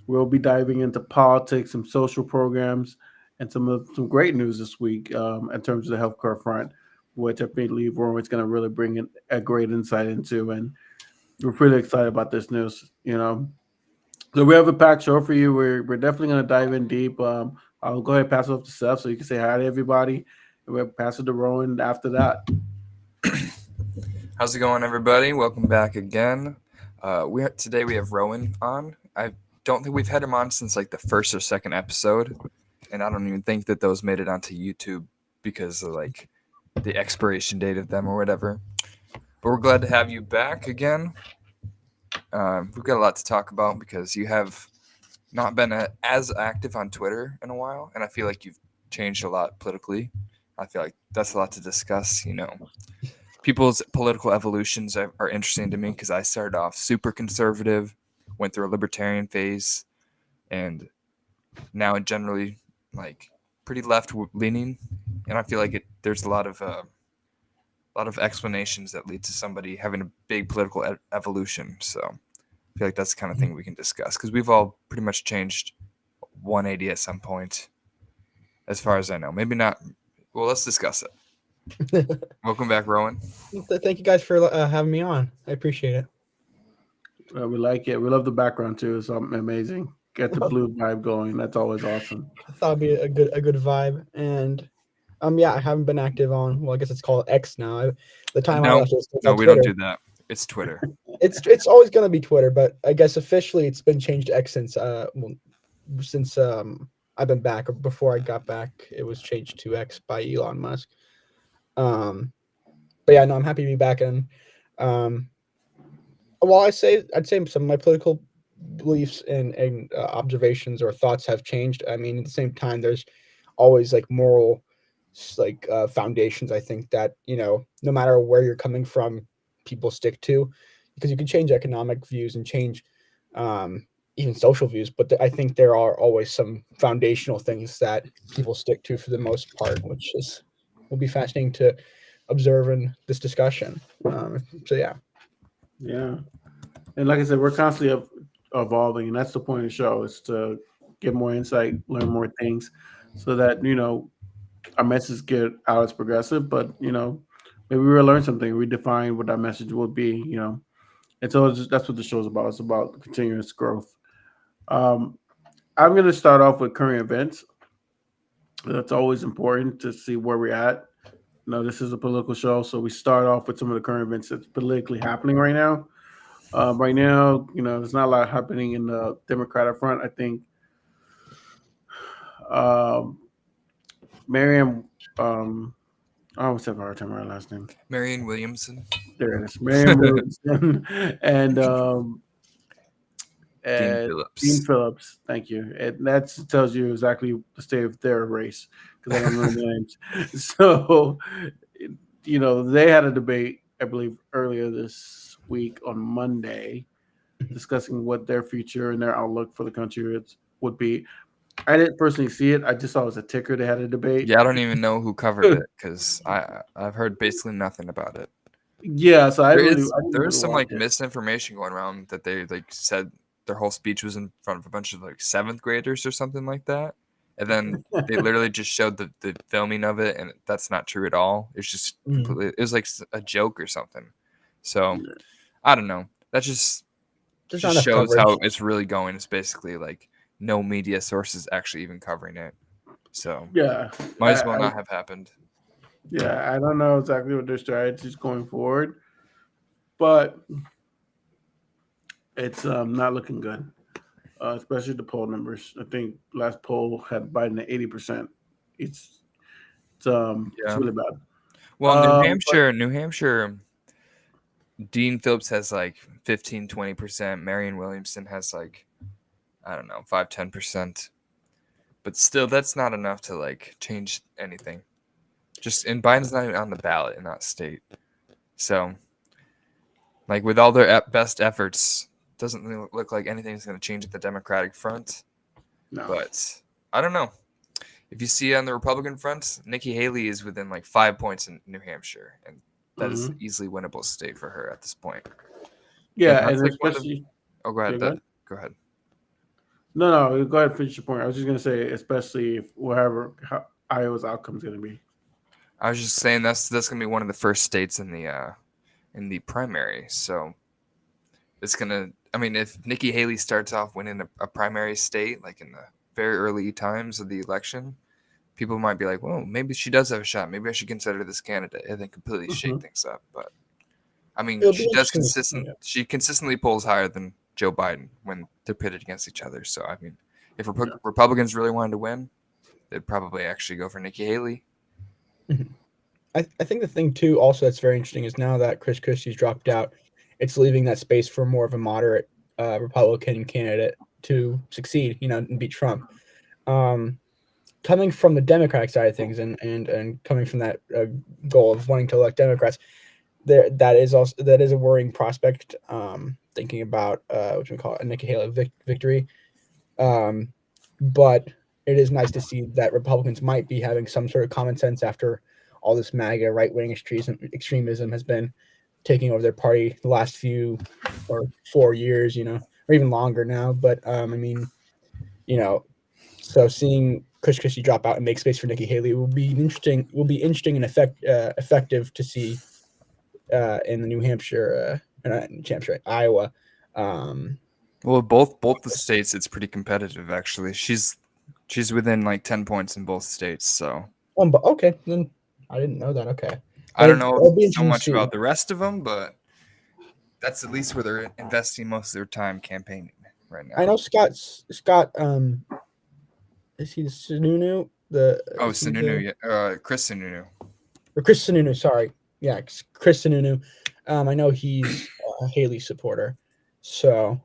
We'll be diving into politics, some social programs, and some great news this week in terms of the healthcare front, which I believe Rowan's going to really bring in a great insight into. And we're pretty excited about this news. So we have a packed show for you. We're definitely going to dive in deep. I'll go ahead and pass it off to Seth so you can say hi to everybody. And we'll pass it to Rowan after that. How's it going, everybody? Welcome back again. Today we have Rowan on. I don't think we've had him on since like the first or second episode, and I don't even think that those made it onto YouTube because of like the expiration date of them or whatever. But we're glad to have you back again. We've got a lot to talk about because you have not been as active on Twitter in a while, and I feel like you've changed a lot politically. I feel like that's a lot to discuss. People's political evolutions are interesting to me because I started off super conservative, went through a libertarian phase, and now generally like pretty left leaning. And I feel like there's a lot of explanations that lead to somebody having a big political evolution. So I feel like that's the kind of thing we can discuss because we've all pretty much changed 180 at some point, as far as I know. Maybe not. Well, let's discuss it. Welcome back, Rowan. Thank you guys for having me on. I appreciate it. We like it. We love the background too. It's amazing. Get the blue vibe going. That's always awesome. I thought it'd be a good vibe, and yeah, I haven't been active on. Well, I guess it's called X now. The time I No, left it was no, called we don't Twitter. do that. It's Twitter. It's always gonna be Twitter, but I guess officially it's been changed to X since I've been back. Or before I got back, it was changed to X by Elon Musk. Um, but yeah, no, I'm happy to be back, and um, well, I'd say some of my political beliefs and observations or thoughts have changed. I mean, at the same time, there's always like moral foundations. I think that no matter where you're coming from, people stick to, because you can change economic views and change um, even social views, but I think there are always some foundational things that people stick to for the most part, which is will be fascinating to observe in this discussion. So yeah. Yeah. And like I said, we're constantly evolving, and that's the point of the show is to get more insight, learn more things, so that our message get out as progressive. But maybe we'll learn something, redefine what that message will be. And so that's what the show's about. It's about continuous growth. Um, I'm going to start off with current events. That's always important to see where we're at. This is a political show, so we start off with some of the current events that's politically happening right now. Right now, there's not a lot happening in the Democratic front. I think um, Mariam, I always have a hard time with her last name. Marianne Williamson. There it is, Mariam Williamson, and Dean Dean Phillips. Phillips. Thank you. And that tells you exactly the state of their race because I don't know the names. So, they had a debate, I believe, earlier this week on Monday, discussing what their future and their outlook for the country would be. I didn't personally see it. I just saw it was a ticker. They had a debate. Yeah, I don't even know who covered it because I've heard basically nothing about it. Yeah, so There I didn't is really some watch like it. misinformation going around that they like said their whole speech was in front of a bunch of like seventh graders or something like that, and then they literally just showed the filming of it, and that's not true at all. It's just Mm. completely. It was like a joke or something. So I don't know. That There's not just enough shows how coverage. it's really going. It's basically like no media sources actually even covering it. So Yeah, might as well I not have happened. yeah, I don't know exactly what their strategy is going forward, but it's not looking good. Especially the poll numbers. I think last poll had Biden at 80%. It's it's Yeah. really bad. Well, New But Hampshire, New Hampshire, Dean Phillips has like 15-20%. Marion Williamson has like, I don't know, 5-10%. But still, that's not enough to like change anything. And Biden's not even on the ballot in that state. So, like, with all their best efforts, doesn't really look like anything's going to change at the Democratic front. no, But I don't know. If you see on the Republican front, Nikki Haley is within like 5 points in New Hampshire, and that is hmm an easily winnable state for her at this point. And yeah, that's and like one of the. especially Oh, go ahead. yeah, go ahead. Go ahead. No, go ahead and finish your point. I was just gonna say, especially if Iowa's outcome is gonna be. I was just saying that's gonna be one of the first states in the primary. So it's gonna. I mean, if Nikki Haley starts off winning a primary state, like in the very early times of the election, people might be like, "Well, maybe she does have a shot. Maybe I should consider this candidate," and then completely shake Mhm. things up. But I mean, It'll be interesting. She consistently polls higher than Joe Biden when they're pitted against each other. So I mean, if Yeah. Republicans really wanted to win, they'd probably actually go for Nikki Haley. Mhm. I think the thing too, also that's very interesting, is now that Chris Christie's dropped out, it's leaving that space for more of a moderate Republican candidate to succeed, and beat Trump. Um, Coming from the Democratic side of things, and coming from that goal of wanting to elect Democrats, that is a worrying prospect. Thinking about what we call it, a Nikki Haley victory, um, but it is nice to see that Republicans might be having some sort of common sense after all this MAGA right wing extremism has been taking over their party the last few or 4 years, or even longer now. But I mean, you know, so seeing Chris Christie drop out and make space for Nikki Haley will be interesting. Will be interesting and effective to see in the New Hampshire, New Hampshire, Iowa. Um, Well, both the states, it's pretty competitive. Actually, she's within like 10 points in both states. So but okay, then I didn't know that. Okay, I don't know it'll be so interesting to much see. about the rest of them, but that's at least where they're investing most of their time campaigning right I now. know Scott. Is he the Sununu? Oh, Is he Sununu, the yeah, Chris Sununu. or Chris Sununu? Sorry, yeah, Chris Sununu. I know he's a Haley supporter, so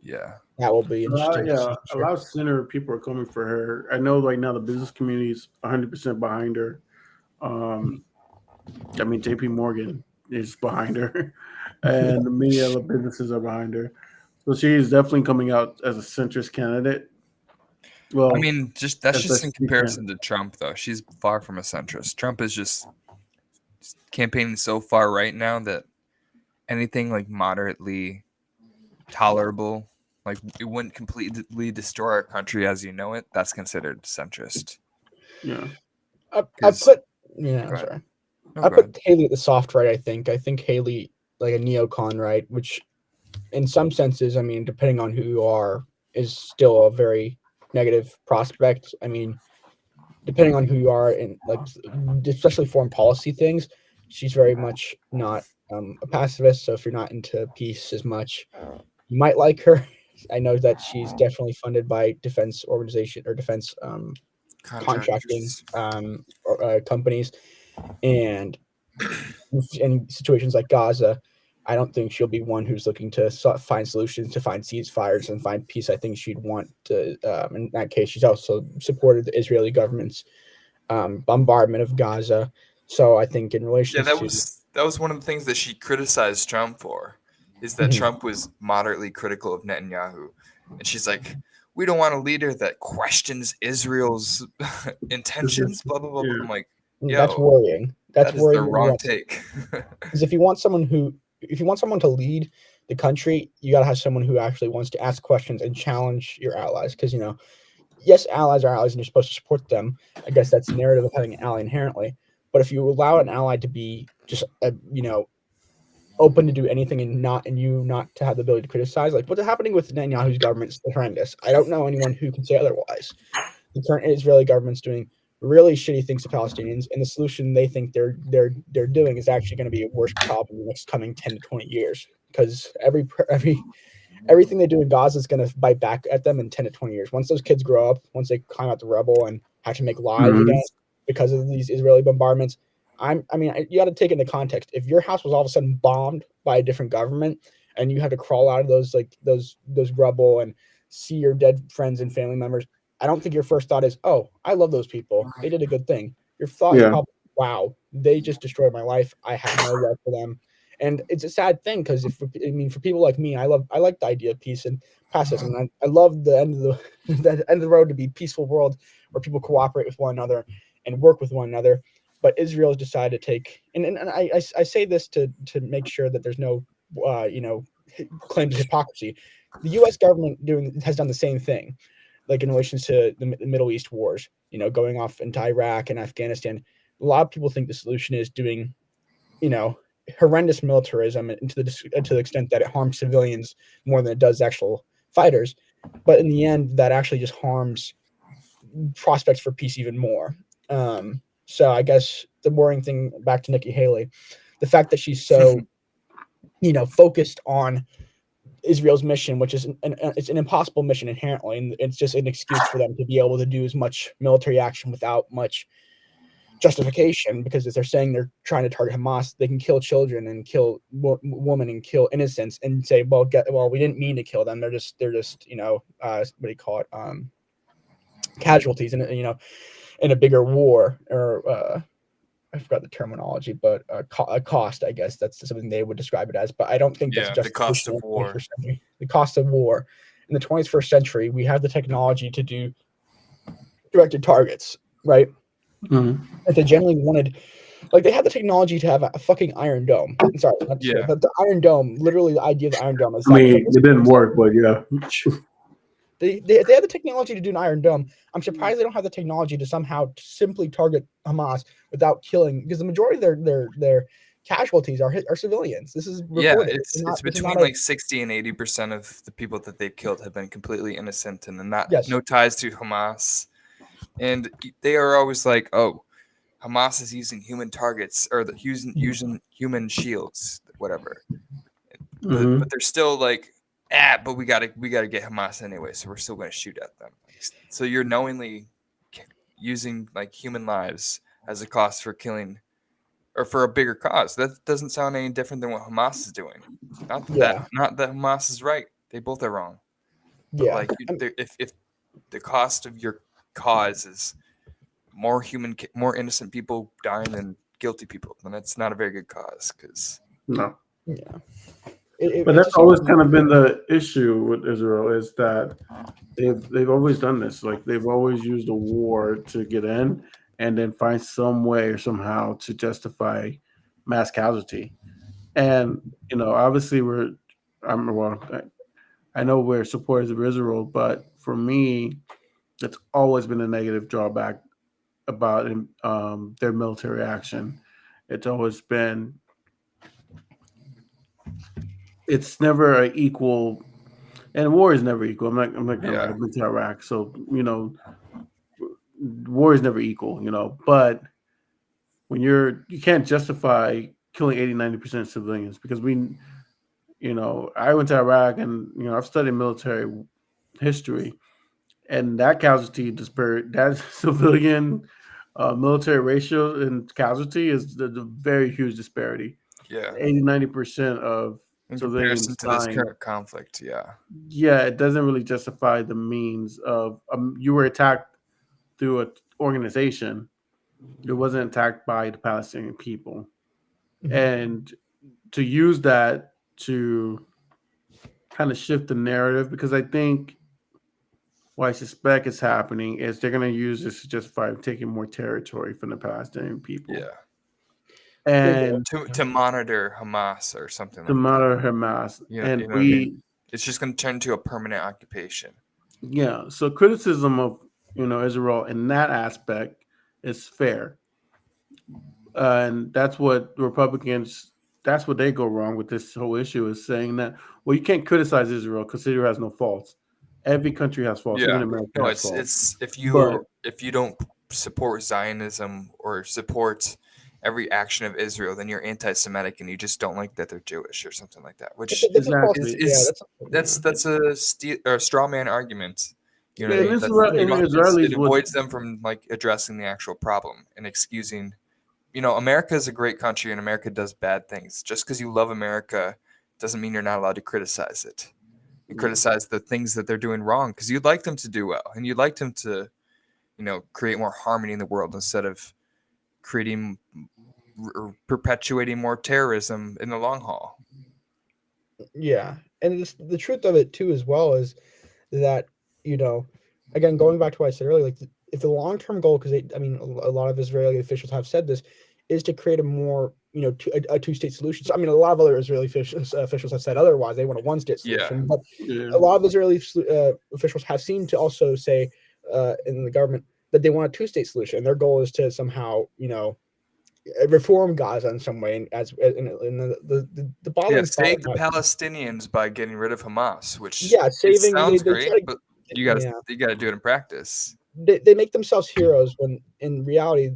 Yeah, that will be interesting to see. A Sure. lot of center people are coming for her. I know right now the business community is 100% behind her. Um, I mean, JP Morgan is behind her, and many other businesses are behind her. So she is definitely coming out as a centrist candidate. I Well, mean, that's as just best in she can. comparison to Trump, though. She's far from a centrist. Trump is just campaigning so far right now that anything like moderately tolerable, like it wouldn't completely destroy our country as you know it, that's considered centrist. Yeah. I Because put yeah, go ahead. sorry. No, I go ahead. put Haley at the soft right. I think Haley like a neocon right, which in some senses, I mean, depending on who you are, is still a very negative prospect. I mean, depending on who you are in like especially foreign policy things, she's very much not a pacifist. So if you're not into peace as much, you might like her. I know that she's definitely funded by defense organization or defense contracting Contractors. companies, and in situations like Gaza, I don't think she'll be one who's looking to find solutions to find ceasefires and find peace. I think she'd want to, in that case, she's also supported the Israeli government's bombardment of Gaza. So I think in Yeah, relations to, that was one of the things that she criticized Trump for, is that Mhm. Trump was moderately critical of Netanyahu, and she's like, "We don't want a leader that questions Israel's intentions." Blah blah blah. Blah. Yeah. I'm like, That's "Yo, worrying. That's that is the worrying when you wrong want take." because if you want someone to lead the country, you got to have someone who actually wants to ask questions and challenge your allies. Because yes, allies are allies and you're supposed to support them. I guess that's the narrative of having an ally inherently. But if you allow an ally to be just open to do anything and you not to have the ability to criticize, like what's happening with Netanyahu's government is horrendous. I don't know anyone who can say otherwise. The current Israeli government's doing really shitty things to Palestinians, and the solution they think they're doing is actually going to be a worse problem in the next coming 10 to 20 years because everything they do in Gaza is going to bite back at them in 10 to 20 years. Once those kids grow up, once they climb out the rubble and have to make lives Mhm. again because of these Israeli bombardments, you got to take into context. If your house was all of a sudden bombed by a different government and you had to crawl out of those rubble and see your dead friends and family members, I don't think your first thought is, "Oh, I love those people. They did a good thing." Your thought is Yeah. probably, "Wow, they just destroyed my life. I have no love for them." And it's a sad thing because for people like me, I like the idea of peace and pacifism. And I love the end of the the end of the road to be a peaceful world where people cooperate with one another and work with one another. But Israel has decided to take and I say this to make sure that there's no claim to hypocrisy. the U.S. government has done the same thing, like in relation to the Middle East wars. Going off into Iraq and Afghanistan. A lot of people think the solution is doing, horrendous militarism, and to the extent that it harms civilians more than it does actual fighters. But in the end, that actually just harms prospects for peace even more. So I guess the worrying thing, back to Nikki Haley, the fact that she's so, focused on Israel's mission, which is it's an impossible mission inherently, and it's just an excuse for them to be able to do as much military action without much justification, because if they're saying they're trying to target Hamas, they can kill children and kill women and kill innocents and say, well, we didn't mean to kill them. They're just what do you call it? Casualties in a bigger war, or I forgot the terminology, but a cost, I guess that's something they would describe it as. But I don't think that's the cost of war. The cost of war. In the 21st century, we have the technology to do directed targets, right? Mm-hmm. If they generally wanted, like, they had the technology to have a fucking Iron Dome. I'm sorry, but the Iron Dome, literally the idea of the Iron Dome is it didn't work, but yeah. They had the technology to do an Iron Dome. I'm surprised they don't have the technology to somehow simply target Hamas without killing, because the majority of their casualties are civilians. This is reported. It's between 60 and 80% of the people that they've killed have been completely innocent and no ties to Hamas. And they are always like, oh, Hamas is using human targets, or using human shields, whatever. Mm-hmm. But they're still like, but we gotta get Hamas anyway, so we're still gonna shoot at them. So you're knowingly using human lives as a cost for killing, or for a bigger cause. That doesn't sound any different than what Hamas is doing. Not that Hamas is right; they both are wrong. But if the cost of your cause is more innocent people dying than guilty people, then it's not a very good cause. No. Yeah. But that's always kind of been the issue with Israel, is that they've always done this. Like, they've always used a war to get in, and then find some way or somehow to justify mass casualty. And obviously I know we're supporters of Israel, but for me, it's always been a negative drawback about their military action. It's always been, it's never an equal, and war is never equal. I've been to Iraq, so war is never equal. But when you can't justify killing 80-90% of civilians, because I went to Iraq, and I've studied military history, and that casualty disparity, that civilian military ratio and casualty is the very huge disparity. Yeah, 80-90% of in civilians comparison to dying. this current conflict. Yeah, it doesn't really justify the means of you were attacked through an organization. It wasn't attacked by the Palestinian people. Mm-hmm. And to use that to kind of shift the narrative, because I think what I suspect is happening is they're going to use this to justify taking more territory from the Palestinian people. Yeah. And to monitor Hamas or something. To monitor Hamas. It's just going to turn into a permanent occupation. Yeah. So criticism of Israel in that aspect is fair. And that's what Republicans, that's what they go wrong with this whole issue, is saying that, well, you can't criticize Israel because Israel has no faults. Every country has faults. Even America has faults. It's if you don't support Zionism or support every action of Israel, then you're anti-Semitic and you just don't like that they're Jewish or something like that. Which that's a straw man argument. It avoids them from addressing the actual problem and excusing. America is a great country and America does bad things. Just because you love America doesn't mean you're not allowed to criticize it. And criticize the things that they're doing wrong, because you'd like them to do well and you'd like them to, create more harmony in the world instead of creating or perpetuating more terrorism in the long haul. Yeah, and the truth of it too, as well, is that again, going back to what I said earlier, if the long-term goal, because a lot of Israeli officials have said this, is to create a more a two-state solution. So, I mean, a lot of other Israeli officials have said otherwise. They want a one-state solution, but a lot of Israeli officials have seemed to also say in the government that they want a two-state solution. And their goal is to somehow, reform Gaza in some way. And as in the bombings, save the Palestinians by getting rid of Hamas, which saving. sounds great, but you got to do it in practice. They make themselves heroes when in reality,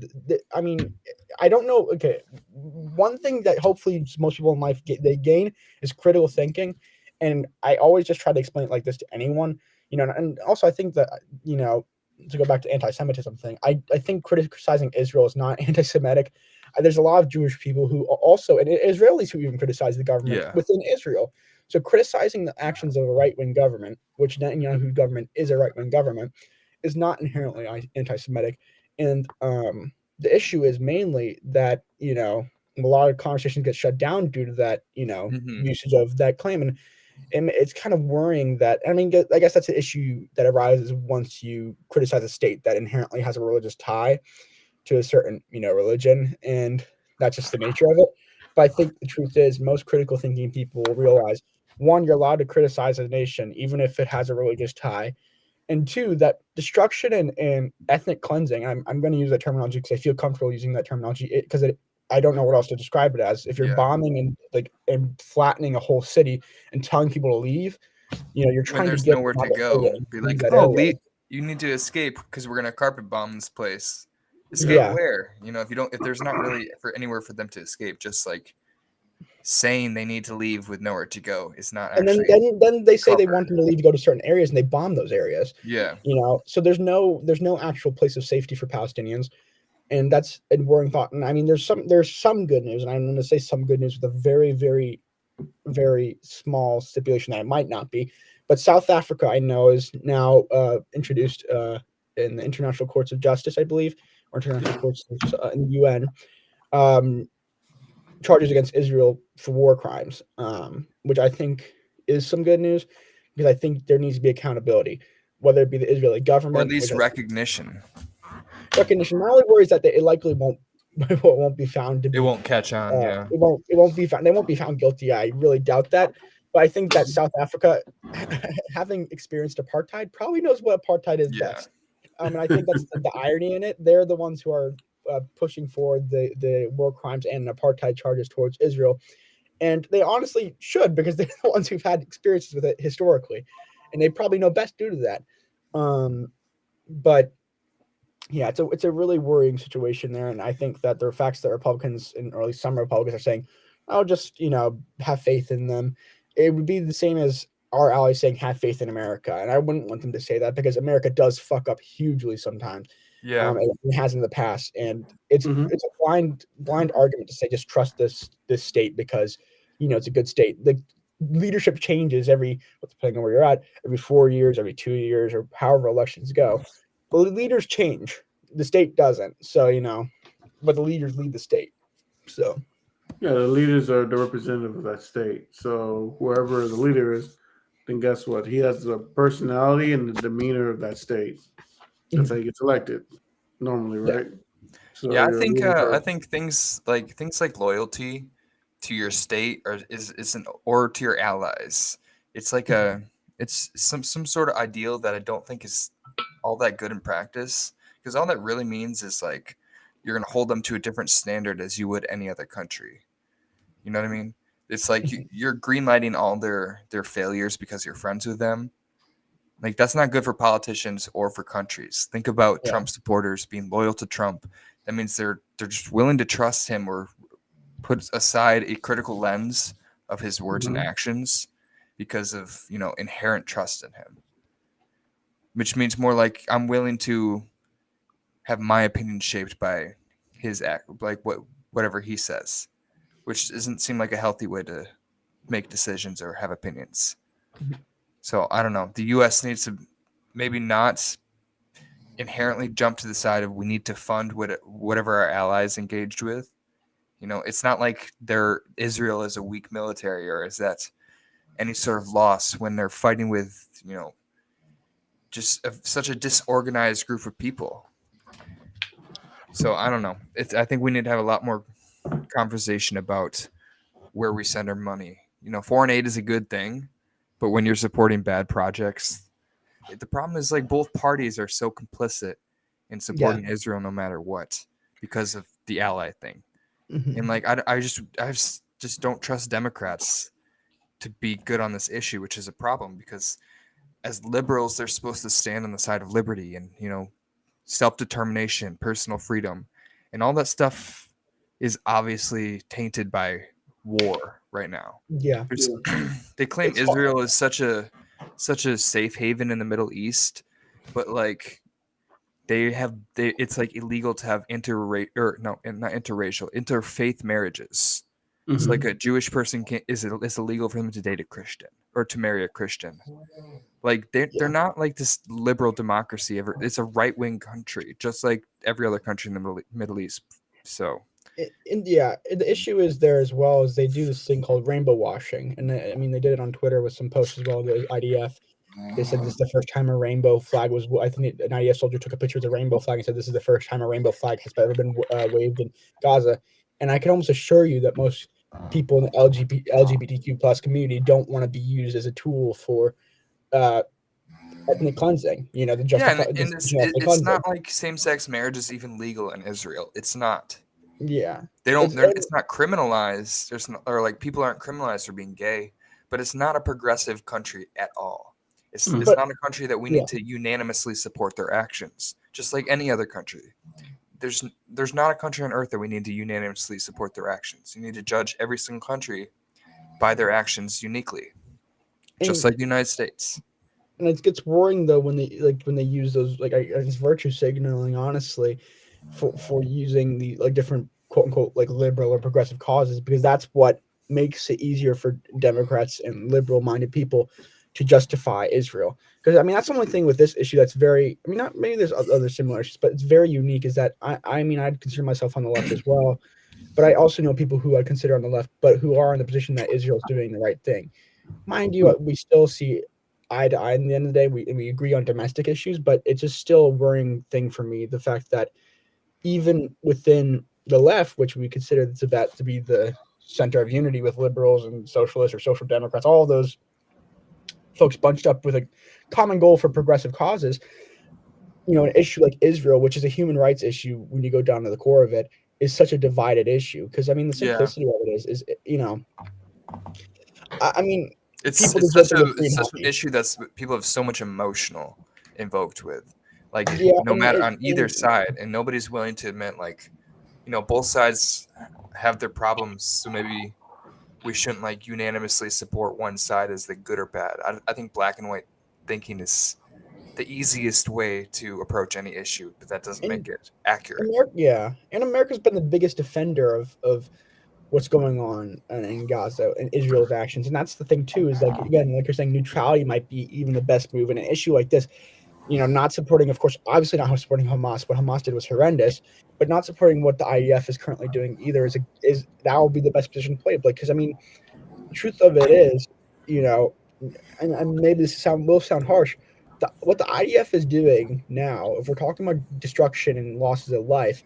I mean, I don't know. Okay, one thing that hopefully most people in life they gain is critical thinking, and I always just try to explain it like this to anyone, and also I think that to go back to anti-Semitism thing, I think criticizing Israel is not anti-Semitic. There's a lot of Jewish people who also, and Israelis who even criticize the government within Israel. So criticizing the actions of a right-wing government, which Netanyahu government is a right-wing government, is not inherently anti-Semitic. And the issue is mainly that, a lot of conversations get shut down due to that, usage of that claim. And it's kind of worrying that, I mean, I guess that's an issue that arises once you criticize a state that inherently has a religious tie to a certain, religion. And that's just the nature of it. But I think the truth is most critical thinking people will realize, one, you're allowed to criticize a nation, even if it has a religious tie. And two, that destruction and ethnic cleansing, I'm going to use that terminology because I feel comfortable using that terminology because I don't know what else to describe it as. If you're bombing and flattening a whole city and telling people to leave, you're trying when there's to get nowhere to go. Be like, you need to escape because we're going to carpet bomb this place. Escape where? If there's not really anywhere for them to escape, just like saying they need to leave with nowhere to go is not actually. And then they say they want them to leave to go to certain areas, and they bomb those areas. Yeah. So there's no actual place of safety for Palestinians, and that's a worrying thought. And I mean, there's some good news, and I'm going to say some good news with a very, very, very small stipulation that it might not be. But South Africa, I know, is now introduced in the International Courts of Justice, I believe, or International Courts in the UN. Charges against Israel for war crimes, which I think is some good news because I think there needs to be accountability, whether it be the Israeli government or at least recognition. Recognition. My only worry is that it likely won't be found to be. It won't catch on. It won't be found. They won't be found guilty. I really doubt that. But I think that South Africa, having experienced apartheid, probably knows what apartheid is best. And I think that's the irony in it. They're the ones who are pushing forward the war crimes and apartheid charges towards Israel. And they honestly should, because they're the ones who've had experiences with it historically. And they probably know best due to that. But yeah, it's a really worrying situation there. And I think that there are facts that Republicans, or at least some Republicans, are saying, I'll just, have faith in them. It would be the same as our allies saying have faith in America. And I wouldn't want them to say that because America does fuck up hugely sometimes. Yeah, it has in the past, and it's a blind argument to say just trust this state because it's a good state. The leadership changes depending on where you're at, every 4 years, every 2 years, or however elections go. But the leaders change. The state doesn't. So but the leaders lead the state. So yeah, the leaders are the representative of that state. So whoever the leader is, then guess what? He has the personality and the demeanor of that state. That's how he gets elected, normally, right? So I think things like loyalty to your state or or to your allies. It's like it's some sort of ideal that I don't think is all that good in practice, because all that really means is like you're gonna hold them to a different standard as you would any other country. You know what I mean? It's like you're greenlighting all their failures because you're friends with them. Like, that's not good for politicians or for countries. Think about Trump supporters being loyal to Trump. That means they're just willing to trust him or put aside a critical lens of his words and actions because of, inherent trust in him. Which means more like I'm willing to have my opinion shaped by his act, like whatever he says, which doesn't seem like a healthy way to make decisions or have opinions. So I don't know. The U.S. needs to maybe not inherently jump to the side of we need to fund whatever our allies engaged with. It's not like Israel is a weak military or is that any sort of loss when they're fighting with, just such a disorganized group of people. So I don't know. I think we need to have a lot more conversation about where we send our money. Foreign aid is a good thing, but when you're supporting bad projects, the problem is like both parties are so complicit in supporting Israel no matter what because of the ally thing. Mhm. And like I just don't trust Democrats to be good on this issue, which is a problem because as liberals, they're supposed to stand on the side of liberty and self-determination, personal freedom, and all that stuff is obviously tainted by war right now. Yeah. They claim It's hard. Israel is such a safe haven in the Middle East, but like it's like illegal to have not interracial, interfaith marriages. So like a Jewish person it's illegal for them to date a Christian or to marry a Christian. Like they're not like this liberal democracy ever. It's a right wing country, just like every other country in the Middle East. So The issue is there as well as they do this thing called rainbow washing, and I mean they did it on Twitter with some posts as well. The IDF, they said this is the first time a rainbow flag was. I think an IDF soldier took a picture of the rainbow flag and said this is the first time a rainbow flag has ever been waved in Gaza. And I can almost assure you that most people in the LGBTQ plus community don't want to be used as a tool for ethnic cleansing. To justify and ethnic it's cleansing. not like same sex marriage is even legal in Israel. It's not. Yeah, It's not criminalized. Or like people aren't criminalized for being gay, but it's not a progressive country at all. It's not a country that we need to unanimously support their actions, just like any other country. There's not a country on earth that we need to unanimously support their actions. You need to judge every single country by their actions uniquely, just like the United States. And it gets worrying though when they use those it's virtue signaling, honestly, for using the different quote unquote liberal or progressive causes, because that's what makes it easier for Democrats and liberal minded people to justify Israel. Because I mean that's the only thing with this issue that's very, I mean, not maybe there's other similar issues, but it's very unique, is that I mean I'd consider myself on the left as well, but I also know people who I'd consider on the left but who are in the position that Israel's doing the right thing. Mind you, we still see eye to eye. In the end of the day, we agree on domestic issues, but it's just still a worrying thing for me, the fact that even within the left, which we consider to be the center of unity with liberals and socialists or social democrats, all those folks bunched up with a common goal for progressive causes, an issue like Israel, which is a human rights issue when you go down to the core of it, is such a divided issue. Because I mean, the simplicity of it is I mean, it's people such deserve to live free and an happy. issue that's people have so much emotional invoked with, like Yeah, no and matter on either side, and nobody's willing to admit like, both sides have their problems, so maybe we shouldn't like unanimously support one side as the good or bad. I think black and white thinking is the easiest way to approach any issue, but that doesn't make it accurate. And America's been the biggest defender of what's going on in Gaza and Israel's actions, and that's the thing too. Is like, again, like you're saying, neutrality might be even the best move in an issue like this. Not supporting, of course, obviously not supporting Hamas. What Hamas did was horrendous, but not supporting what the IDF is currently doing either is that will be the best position to play. Because I mean, the truth of it is, and maybe this will sound harsh. What the IDF is doing now, if we're talking about destruction and losses of life,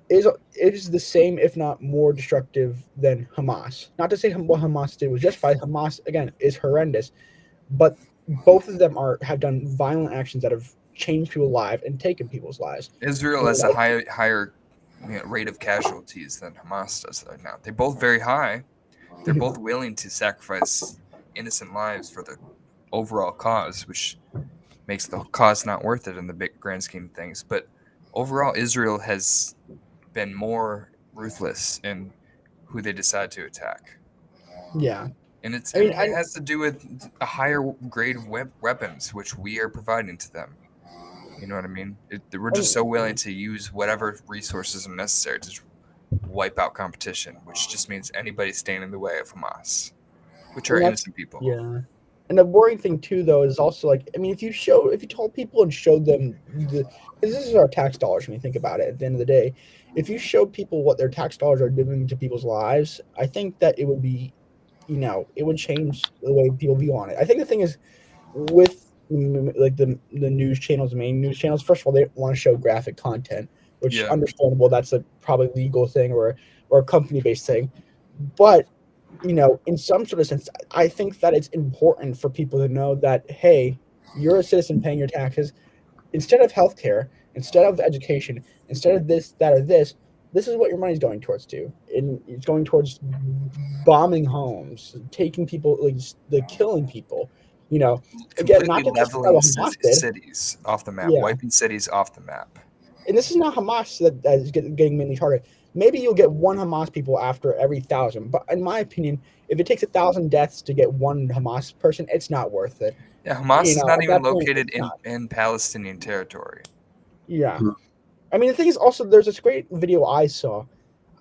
is the same, if not more destructive than Hamas. Not to say what Hamas did was justified. Hamas, again, is horrendous, but both of them have done violent actions that have changed people's lives and taken people's lives. Israel has a higher rate of casualties than Hamas does right now. They're both very high. They're both willing to sacrifice innocent lives for the overall cause, which makes the cause not worth it in the big grand scheme of things. But overall, Israel has been more ruthless in who they decide to attack. Yeah. And it has to do with a higher grade of weapons, which we are providing to them. You know what I mean? We're just so willing to use whatever resources are necessary to wipe out competition, which just means anybody standing in the way of Hamas, which are innocent people. Yeah. And the worrying thing too, though, is also like, I mean, if you told people and showed them because this is our tax dollars when you think about it. At the end of the day, if you show people what their tax dollars are doing to people's lives, I think that it would be, it would change the way people view on it. I think the thing is with like the news channels, the main news channels. First of all, they want to show graphic content, which understandable. That's a probably legal thing, or or a company-based thing. But in some sort of sense, I think that it's important for people to know that, hey, you're a citizen paying your taxes. Instead of healthcare, instead of education, instead of this, that, or this is what your money's going towards to. And it's going towards bombing homes, taking people, like killing people. Again, Completely not to justify what leveling Hamas did. cities off the map, Yeah. wiping cities off the map. And this is not Hamas that is getting mainly targeted. Maybe you'll get one Hamas people after every 1,000. But in my opinion, if it takes 1,000 deaths to get one Hamas person, it's not worth it. Yeah, Hamas is not At even that point, located it's not. in Palestinian territory. Yeah. I mean, the thing is also, there's this great video I saw.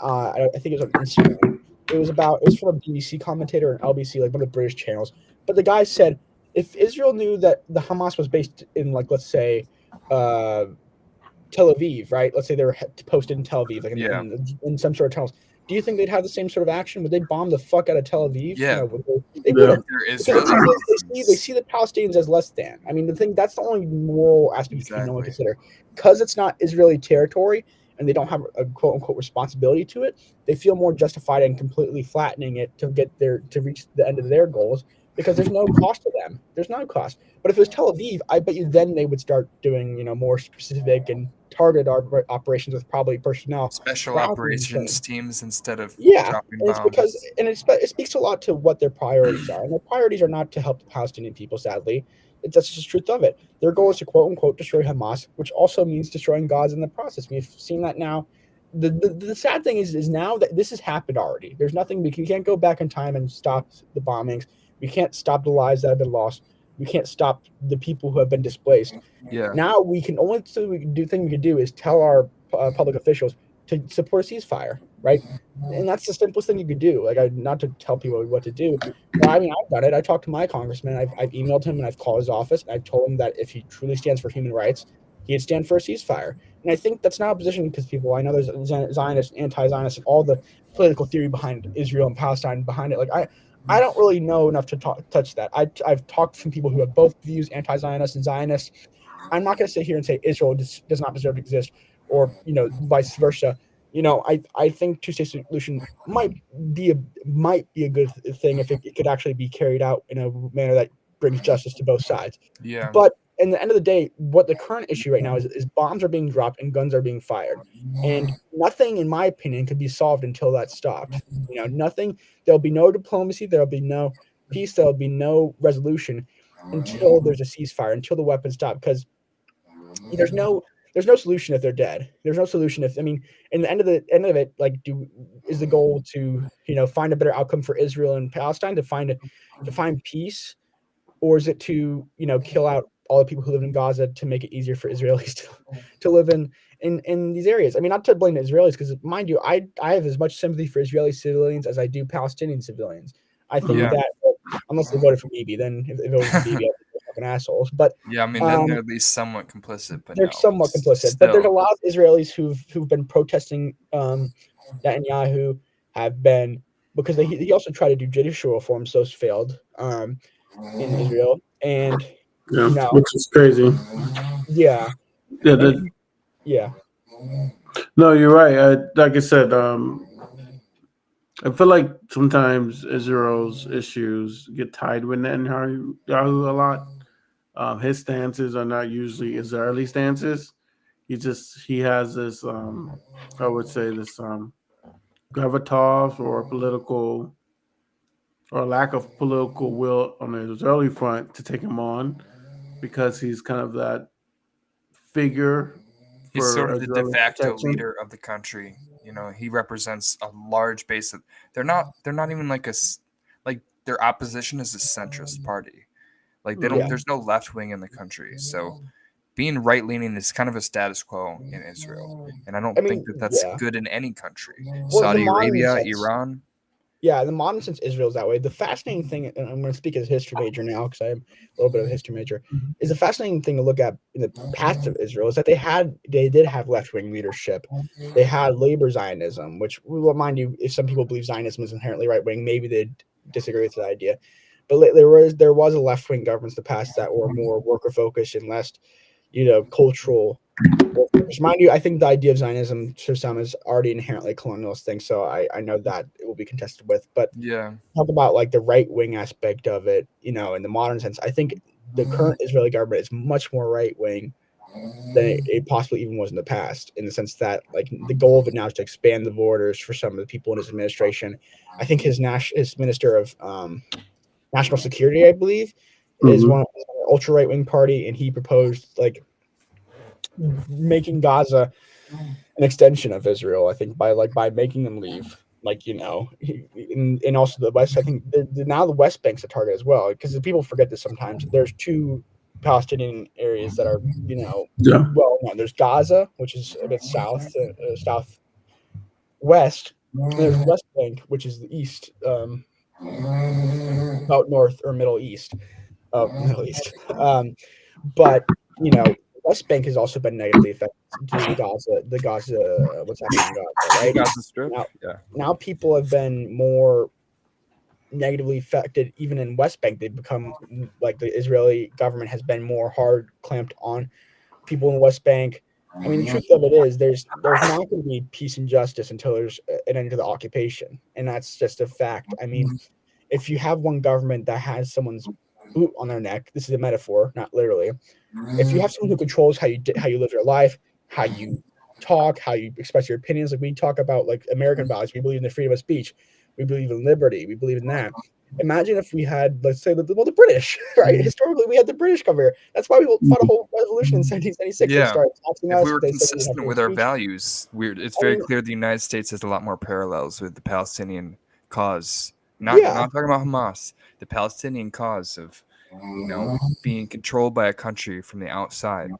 I think it was on Instagram. It was from a BBC commentator and LBC, like one of the British channels. But the guy said, if Israel knew that the Hamas was based in, like, let's say, Tel Aviv, right? Let's say they were posted in Tel Aviv, like Yeah. in some sort of tunnels. Do you think they'd have the same sort of action? Would they bomb the fuck out of Tel Aviv? Yeah. They Yeah. wouldn't. There is Because they see the Palestinians as less than. I mean, that's the only moral aspect you can only Exactly. consider. Because it's not Israeli territory and they don't have a quote unquote responsibility to it, they feel more justified in completely flattening it to reach the end of their goals, because there's no cost to them. There's no cost. But if it was Tel Aviv, I bet you then they would start doing, more specific and targeted operations with probably personnel. Special grounded in operations killing. teams instead of Yeah, dropping and it's because, bombs. and it speaks a lot to what their priorities are, and their priorities are not to help the Palestinian people. Sadly, that's just the truth of it. Their goal is to quote unquote destroy Hamas, which also means destroying Gaza in the process. We've seen that now. The sad thing is now that this has happened already. There's nothing we can't go back in time and stop the bombings. We can't stop the lives that have been lost. We can't stop the people who have been displaced. Yeah. Now we can only thing we can do is tell our public officials to support a ceasefire, right? And that's the simplest thing you could do. Like, not to tell people what to do, but I mean, I've done it. I talked to my congressman. I've emailed him and I've called his office and I've told him that if he truly stands for human rights, he'd stand for a ceasefire. And I think that's not a position, because I know there's Zionists, anti-Zionists, and all the political theory behind Israel and Palestine behind it. Like, I don't really know enough to touch that. I've talked to some people who have both views, anti-Zionists and Zionists. I'm not going to sit here and say Israel does not deserve to exist, or vice versa. I think two-state solution might be a good thing if it could actually be carried out in a manner that brings justice to both sides. Yeah. But in the end of the day, what the current issue right now is bombs are being dropped and guns are being fired, and nothing, in my opinion, could be solved until that's stopped. Nothing. There'll be no diplomacy. There'll be no peace. There'll be no resolution until there's a ceasefire, until the weapons stop. Because there's no solution if they're dead. There's no solution if, I mean, in the end of it, like, is the goal to find a better outcome for Israel and Palestine, to find peace, or is it to kill out all the people who live in Gaza to make it easier for Israelis to live in these areas? I mean, not to blame the Israelis, because mind you, I have as much sympathy for Israeli civilians as I do Palestinian civilians. I think Yeah. that, unless they voted for Bibi, then if they voted for Bibi, I think they're fucking assholes. But Yeah, I mean, then they're at least somewhat complicit, but they're no, somewhat complicit. still. But there's a lot of Israelis who've been protesting Netanyahu, have been, because he also tried to do judicial reforms, those failed in Israel, and Yeah, which is crazy. yeah, Yeah, and, yeah. no, you're right. Like I said, I feel like sometimes Israel's issues get tied with Netanyahu a lot. His stances are not usually Israeli stances. He has this I would say this gravitas or political or lack of political will on the Israeli front to take him on, because he's kind of that figure He's for sort of the de Israeli facto protection. leader of the country. He represents a large base of. They're not even like like their opposition is a centrist party. Like they don't. Yeah. There's no left wing in the country, so being right leaning is kind of a status quo in Israel, and I don't think that that's good in any country. Well, Saudi the modern Arabia, sense, Iran. Yeah, in the modern sense, Israel's that way. The fascinating thing, and I'm going to speak as a history major now because I'm a little bit of a history major, is the fascinating thing to look at in the past of Israel is that they did have left wing leadership. They had labor Zionism, which, well, mind you, if some people believe Zionism is inherently right wing, maybe they disagree with that idea. But there was a left wing governments in the past that were more worker focused and less cultural. Just mind you, I think the idea of Zionism to some is already inherently a colonialist thing, so I know that it will be contested with. But Yeah. talk about like the right wing aspect of it, in the modern sense. I think the current Israeli government is much more right wing than it possibly even was in the past, in the sense that like the goal of it now is to expand the borders for some of the people in his administration. I think his minister of national security, I believe, is Mhm. one of the ultra right wing party, and he proposed like making Gaza an extension of Israel. I think by making them leave, and also the West. I think now the West Bank's a target as well, because people forget this sometimes. There's two Palestinian areas that are Yeah. well known. There's Gaza, which is a bit southwest, and there's West Bank, which is the east, about north or Middle East. Middle East. But West Bank has also been negatively affected due to the Gaza, what's happening in Gaza, The right? Gaza Strip. Now, Yeah. now people have been more negatively affected even in West Bank. They've become like the Israeli government has been more hard clamped on people in the West Bank. I mean, the truth of it is, there's not going to be peace and justice until there's an end to the occupation, and that's just a fact. I mean, if you have one government that has someone's boot on their neck, this is a metaphor, not literally. If you have someone who controls how you live your life, how you talk, how you express your opinions, like we talk about like American values, we believe in the freedom of speech, we believe in liberty, we believe in that. Imagine if we had, let's say, the British, right? Historically, we had the British come here. That's why we fought a whole revolution in 1776. They Yeah. started taxing If we us. were They said we didn't have consistent free with our speech. values, it's I very mean, clear the United States has a lot more parallels with the Palestinian cause. yeah, Not talking about Hamas, the Palestinian cause of being controlled by a country from the outside.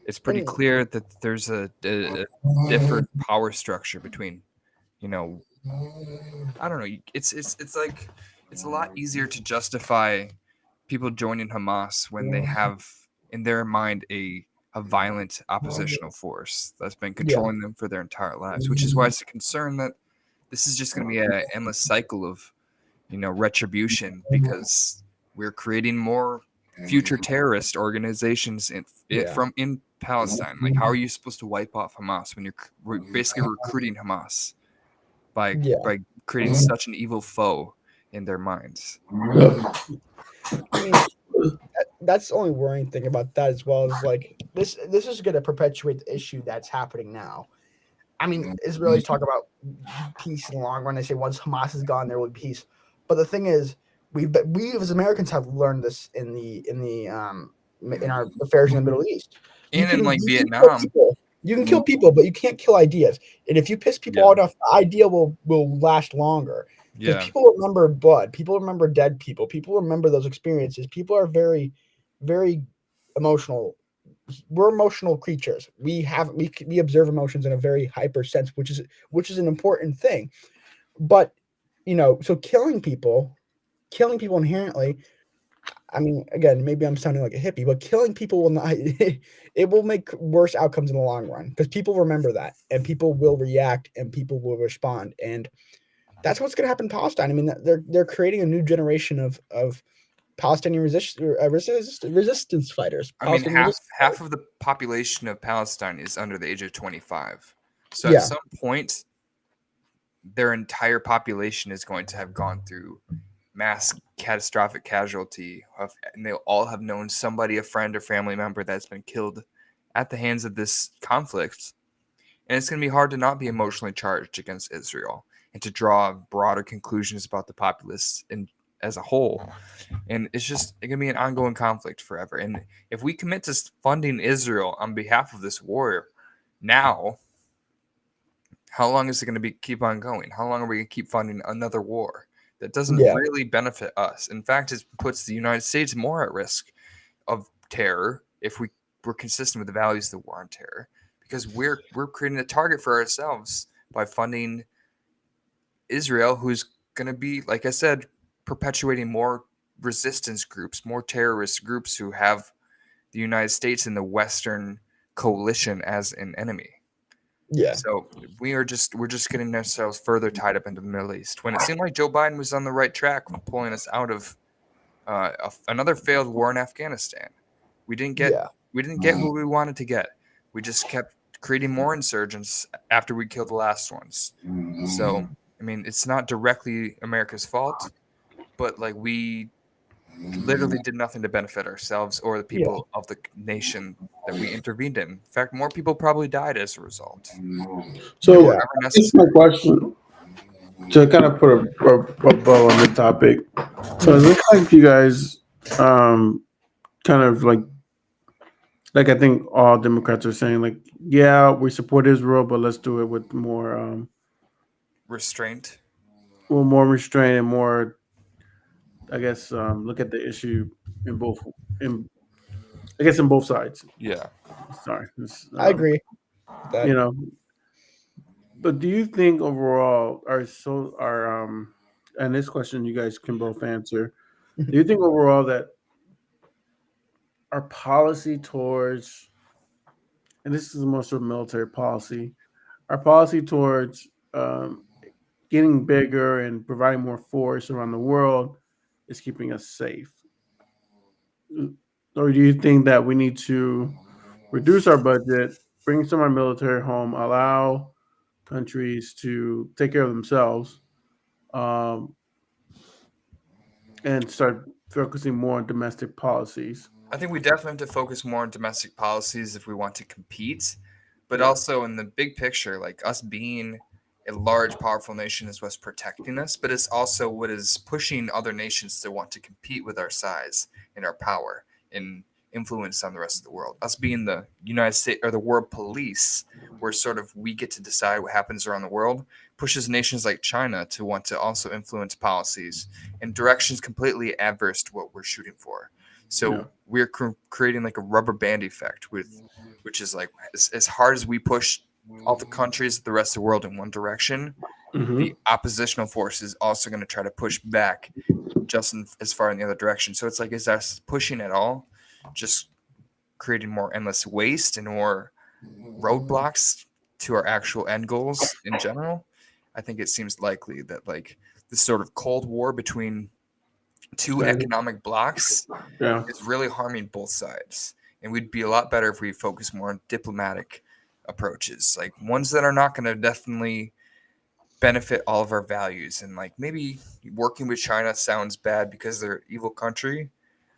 It's pretty and clear that there's a different power structure between, I don't know. It's like it's a lot easier to justify people joining Hamas when they have in their mind a violent oppositional force that's been yeah, controlling them for their entire lives, which is why it's a concern that this is just going to be an endless cycle of retribution, because we're creating more future terrorist organizations yeah, in Palestine. Like, how are you supposed to wipe off Hamas when you're basically recruiting Hamas yeah. by creating such an evil foe in their minds? I mean, that's the only worrying thing about that, as well as like this is going to perpetuate the issue that's happening now. I mean, Israelis talk about peace in the long run. They say once Hamas is gone, there will be peace. But the thing is, we as Americans have learned this in our affairs in the Middle East. And in like You can kill Vietnam, people. You can kill people, but you can't kill ideas. And if you piss people yeah, off, the idea will last longer. Because yeah, people remember blood. People remember dead people. People remember those experiences. People are very, very emotional. We're emotional creatures. We observe emotions in a very hyper sense, which is an important thing. But so killing people inherently. I mean, again, maybe I'm sounding like a hippie, but killing people will not. It will make worse outcomes in the long run, because people remember that, and people will react, and people will respond, and that's what's going to happen in Palestine. I mean, they're creating a new generation of Palestinian resistance fighters. I mean, Palestinian resistance half of the population of Palestine is under the age of 25. So at Yeah, some point, their entire population is going to have gone through mass catastrophic casualty and they all have known somebody, a friend or family member, that's been killed at the hands of this conflict. And it's going to be hard to not be emotionally charged against Israel and to draw broader conclusions about the populace as a whole. And it's going to be an ongoing conflict forever. And if we commit to funding Israel on behalf of this war now, how long is it going to keep on going? How long are we going to keep funding another war that doesn't yeah, really benefit us? In fact, it puts the United States more at risk of terror if we're consistent with the values of the war on terror, because we're creating a target for ourselves by funding Israel, who's going to be, like I said, perpetuating more resistance groups, more terrorist groups who have the United States and the Western coalition as an enemy. yeah, So we're just getting ourselves further tied up into the Middle East, when it seemed like Joe Biden was on the right track pulling us out of another failed war in Afghanistan. We didn't get yeah. We didn't get who we wanted to get. We just kept creating more insurgents after we killed the last ones. So, I mean, it's not directly America's fault, but like we literally did nothing to benefit ourselves or the Yeah. people of the nation that we intervened in. In fact, more people probably died as a result. So Yeah. Never this is my necessary. question to kind of put a bow on the topic. So it looks like you guys kind of like I think all Democrats are saying like, yeah, we support Israel, but let's do it with Restraint. more restraint and more, I guess, look at the issue in both in I guess in both sides. Yeah. Sorry, I agree with that. you know. But do you think overall and this question you guys can both answer. Do you think overall that our policy towards, and this is more sort of military policy, our policy towards getting bigger and providing more force around the world is keeping us safe? Or do you think that we need to reduce our budget, bring some of our military home, allow countries to take care of themselves, um, and start focusing more on domestic policies? I think we definitely have to focus more on domestic policies if we want to compete, but Yeah. also in the big picture, like us being a large, powerful nation is what's protecting us, but it's also what is pushing other nations to want to compete with our size and our power and influence on the rest of the world. Us being the United States or the world police, where sort of we get to decide what happens around the world, pushes nations like China to want to also influence policies in directions completely adverse to what we're shooting for. So Yeah. we're creating like a rubber band effect which is like as hard as we push all the countries, the rest of the world in one direction, Mm-hmm. the oppositional force is also going to try to push back just as far in the other direction. So it's like, is us pushing at all just creating more endless waste and more roadblocks to our actual end goals in general? I think it seems likely that like this sort of Cold War between two China. economic blocks Yeah. is really harming both sides. And we'd be a lot better if we focus more on diplomatic approaches, like ones that are not going to definitely benefit all of our values. And like maybe working with China sounds bad because they're an evil country,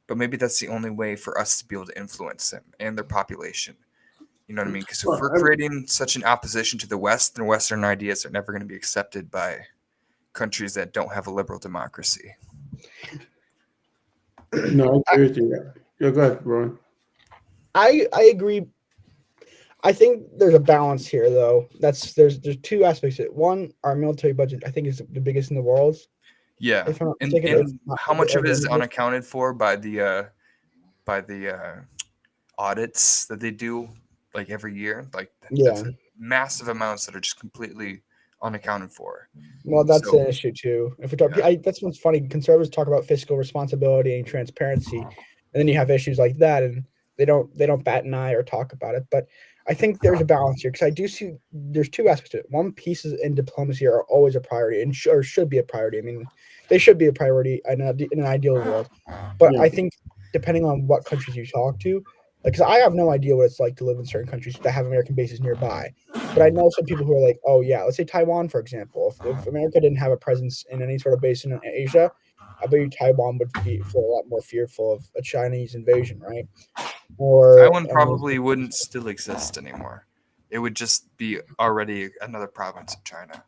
but maybe that's the only way for us to be able to influence them and their population. You know what I mean? Because if Well, we're creating such an opposition to the West, then Western ideas are never going to be accepted by countries that don't have a liberal democracy. no, I agree with you. Yeah, go ahead, Rowan. I agree. I think there's a balance here, though. There's two aspects to it. One, our military budget, I think, is the biggest in the world. Yeah, If I'm not and mistaken, it's not- how much of it is or- unaccounted for by the audits that they do like every year? Like that's Yeah. massive amounts that are just completely unaccounted for. Well, that's So an issue too. If we talk, yeah. that's what's funny. Conservatives talk about fiscal responsibility and transparency, and then you have issues like that, and they don't bat an eye or talk about it. But I think there's a balance here because I do see there's two aspects to it. One, pieces in diplomacy are always a priority and or should be a priority. I mean, they should be a priority in an ideal world. But Yeah. I think depending on what countries you talk to, because I have no idea what it's like to live in certain countries that have American bases nearby. But I know some people who are like, oh yeah, let's say Taiwan, for example. If America didn't have a presence in any sort of base in Asia, I bet you Taiwan would feel a lot more fearful of a Chinese invasion, right? Or Taiwan probably wouldn't still exist anymore. It would just be already another province of China.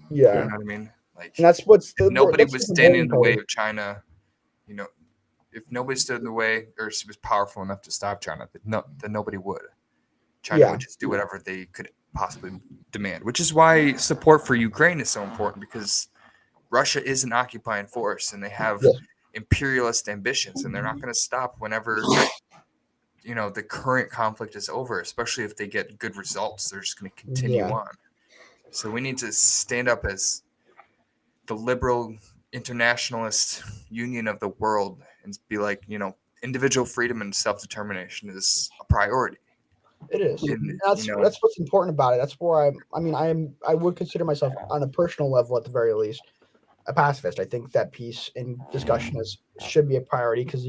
yeah, You know what I mean? Like and that's what's if nobody that's was the standing boring in the part way of it. of China, you know, if nobody stood in the way or was powerful enough to stop China, then nobody would. China Yeah. would just do whatever they could possibly demand, which is why support for Ukraine is so important because Russia is an occupying force and they have Yes. imperialist ambitions and they're not going to stop whenever the current conflict is over, especially if they get good results. They're just going to continue Yeah. on. So we need to stand up as the liberal internationalist union of the world and be like, individual freedom and self-determination is a priority. It is. And, That's what's important about it. That's where I would consider myself on a personal level at the very least a pacifist. I think that peace and discussion should be a priority because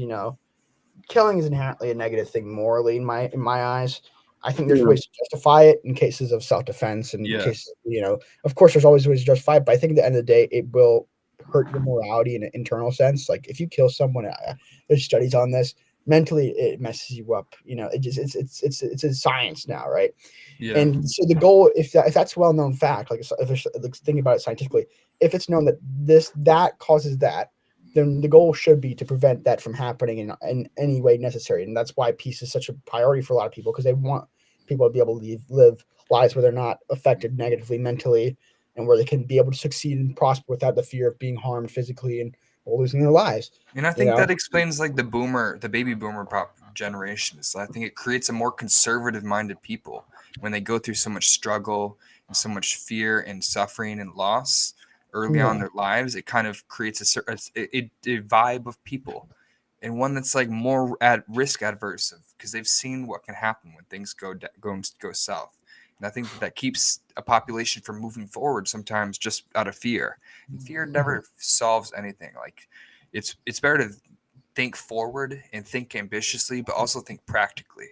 killing is inherently a negative thing morally in my eyes. I think there's Yeah. ways to justify it in cases of self-defense and Yeah. cases, of course, there's always ways to justify it. But I think at the end of the day, it will hurt your morality in an internal sense. Like if you kill someone, there's studies on this. Mentally, it messes you up. It's a science now, right? Yeah. And so the goal, if that's a well-known fact, if there's like, thinking about it scientifically, if it's known that that causes that, then the goal should be to prevent that from happening in any way necessary. And that's why peace is such a priority for a lot of people, because they want people to be able to live lives where they're not affected negatively mentally, and where they can be able to succeed and prosper without the fear of being harmed physically and or losing their lives. And I You think know, that explains like the baby boomer generation. So I think it creates a more conservative minded people when they go through so much struggle and so much fear and suffering and loss early on in Yeah. their lives. It kind of creates a vibe of people, and one that's like more at risk adverse of, because they've seen what can happen when things go south. And I think that keeps a population from moving forward sometimes just out of fear. And fear never solves anything. Like it's better to think forward and think ambitiously, but also think practically.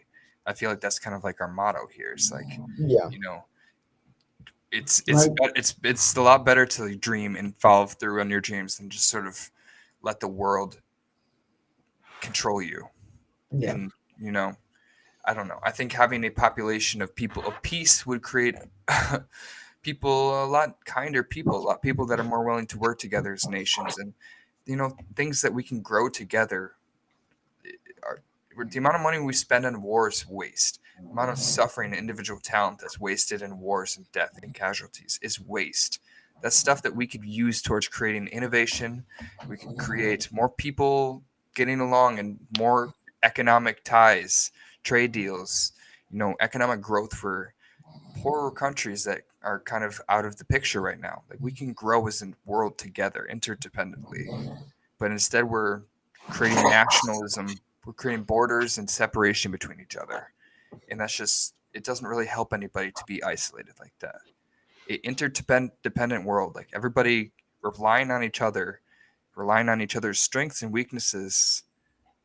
I feel like that's kind of like our motto here. It's like, yeah, you know, it's it's Right. it's a lot better to dream and follow through on your dreams than just sort of let the world control you. yeah, And I don't know. I think having a population of people of peace would create people, a lot kinder people, a lot of people that are more willing to work together as nations, and things that we can grow together. Are, the amount of money we spend on war is waste. The amount of suffering and individual talent that's wasted in wars and death and casualties is waste. That's stuff that we could use towards creating innovation. We could create more people getting along and more economic ties, trade deals, economic growth for poorer countries that are kind of out of the picture right now. Like we can grow as a world together, interdependently. But instead we're creating nationalism, we're creating borders and separation between each other. And that's just, it doesn't really help anybody to be isolated like that. An interdependent world, like everybody relying on each other, relying on each other's strengths and weaknesses,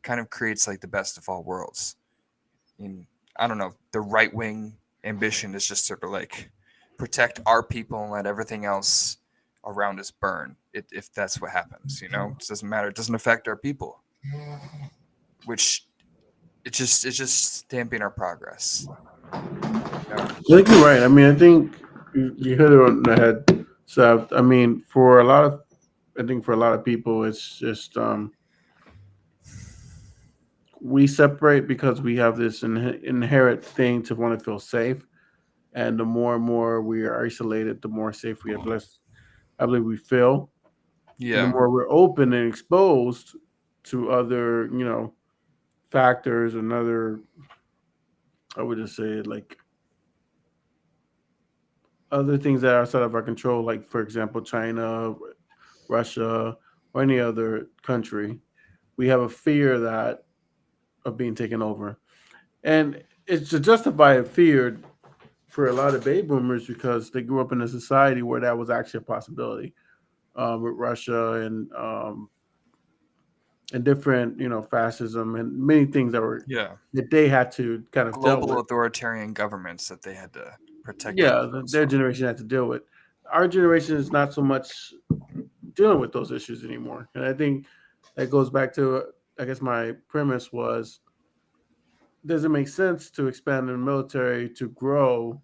kind of creates like the best of all worlds. And I don't know, the right wing ambition is just sort of like protect our people and let everything else around us burn. If that's what happens, it doesn't matter. It doesn't affect our people, which it's just stamping our progress. I think you're right. I mean, I think you hit it on the head. So, I mean, I think for a lot of people, it's just we separate because we have this inherent thing to want to feel safe, and the more and more we are isolated, the more safe we have less. I believe we feel, and the Yeah, more we're open and exposed to other, factors and other, I would just say, like other things that are outside of our control, like for example, China, Russia, or any other country, we have a fear that of being taken over, and it's to justify a fear for a lot of baby boomers because they grew up in a society where that was actually a possibility, with Russia and different, fascism and many things yeah. that they had to kind of dealt Global with. authoritarian governments that they had to protect Yeah, themselves their from. generation had to deal with. Our generation is not so much dealing with those issues anymore, and I think that goes back to, I guess my premise was, does it make sense to expand the military to grow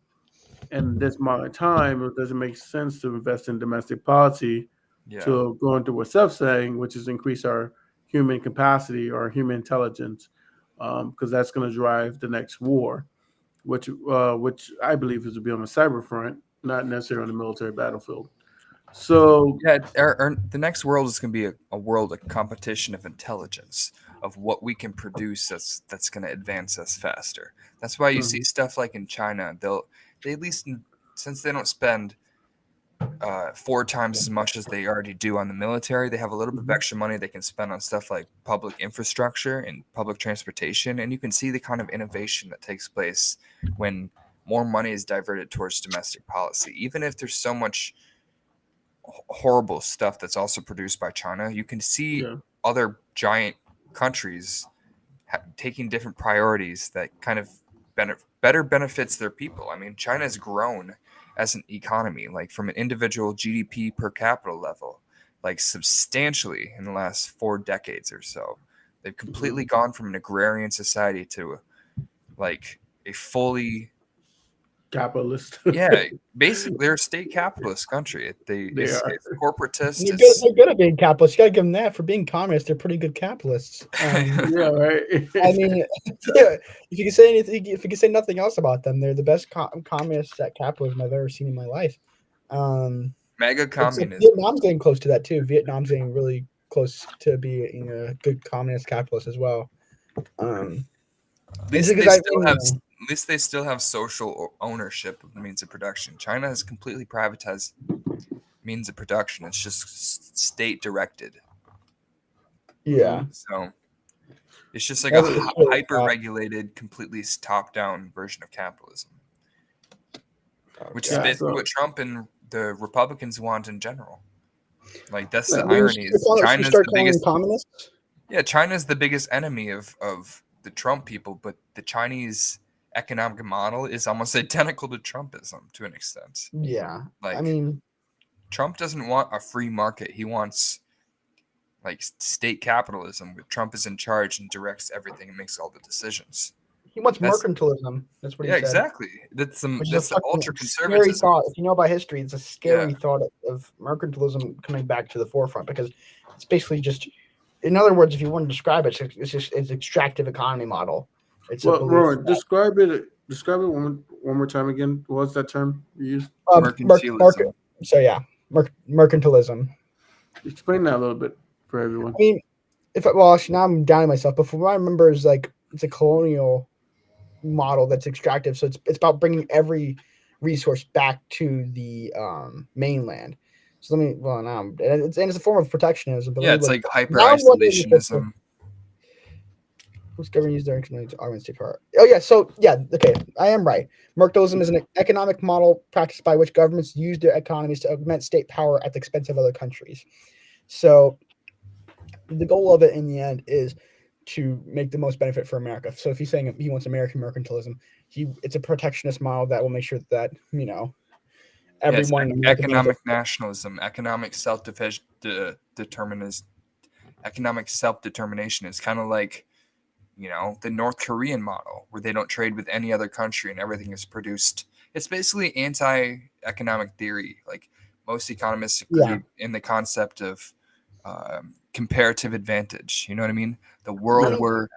in this amount of time, or does it make sense to invest in domestic policy Yeah, to go into what Seth's saying, which is increase our human capacity or human intelligence, because that's going to drive the next war, which I believe is to be on the cyber front, not necessarily on the military battlefield. So yeah. The next world is going to be a world of competition of intelligence, of what we can produce that's going to advance us faster. That's why you see mhm, stuff like in China, they at least, since they don't spend 4 times as much as they already do on the military. They have a little bit of mhm, extra money they can spend on stuff like public infrastructure and public transportation. And you can see the kind of innovation that takes place when more money is diverted towards domestic policy. Even if there's so much horrible stuff that's also produced by China, you can see yeah, other giant countries taking different priorities that kind of better benefits their people. I mean, China has grown as an economy, like from an individual GDP per capita level, like substantially in the last 4 decades or so. They've completely gone from an agrarian society to like a fully Capitalist. basically they're a state capitalist country. They It's are. corporatist. They're good at being capitalists. You gotta give them that. For being communists, they're pretty good capitalists. Yeah, right. I mean, yeah, if you can say anything, if you can say nothing else about them, they're the best communists at capitalism I've ever seen in my life. Mega communism. Vietnam's getting close to that too. Vietnam's getting really close to being a good communist capitalist as well. At least they still have social ownership of the means of production. China has completely privatized means of production. It's just state directed. Yeah. So it's just like That's a really hyper regulated, completely top down version of capitalism, which is basically what Trump and the Republicans want in general. Like that's the irony. China's the biggest communists. Yeah, China's the biggest enemy of the Trump people, but the Chinese economic model is almost identical to Trumpism to an extent. Yeah. Like, I mean, Trump doesn't want a free market. He wants like state capitalism where Trump is in charge and directs everything and makes all the decisions. He wants mercantilism. That's what he said. Yeah, exactly. That's the ultra conservatism. Scary thought. If you know about history, it's a scary thought of mercantilism coming back to the forefront because it's basically just, in other words, if you want to describe it, it's extractive economy model. It's Rowan, describe it one more time again. What's that term you used? Mercantilism. Mercantilism. Explain that a little bit for everyone. I mean, actually now I'm doubting myself, but from what I remember is like it's a colonial model that's extractive, so it's about bringing every resource back to the mainland. So it's a form of protectionism. But it's like hyper isolationism. Who's government use their economic to augment state power? Oh yeah, okay, I am right. Mercantilism is an economic model practiced by which governments use their economies to augment state power at the expense of other countries. So the goal of it in the end is to make the most benefit for America. So if he's saying he wants American mercantilism, it's a protectionist model that will make sure that everyone economic nationalism, economic self-determination is kind of like the North Korean model where they don't trade with any other country and everything is produced. It's basically anti-economic theory. Like most economists agree in the concept of comparative advantage. You know what I mean? The world where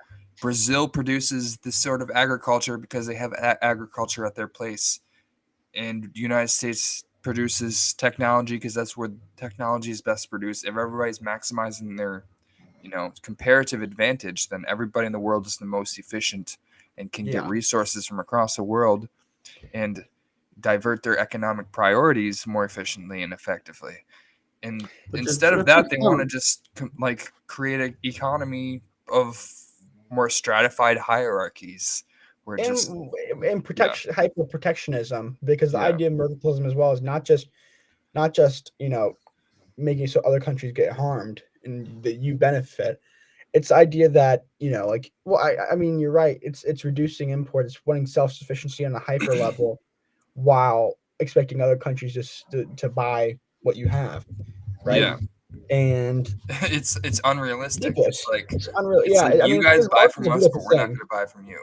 Brazil produces this sort of agriculture because they have agriculture at their place, and the United States produces technology because that's where technology is best produced. If everybody's maximizing their comparative advantage, then everybody in the world is the most efficient and can get resources from across the world and divert their economic priorities more efficiently and effectively. And instead of that, they want to just create an economy of more stratified hierarchies where hyper protectionism, because the idea of mercantilism as well is not just making so other countries get harmed and that you benefit. It's the idea that I mean you're right. It's reducing imports, it's wanting self-sufficiency on a hyper level, while expecting other countries just to buy what you have, right? Yeah, and it's unrealistic. It's unreal. You guys buy from us, but we're not going to buy from you.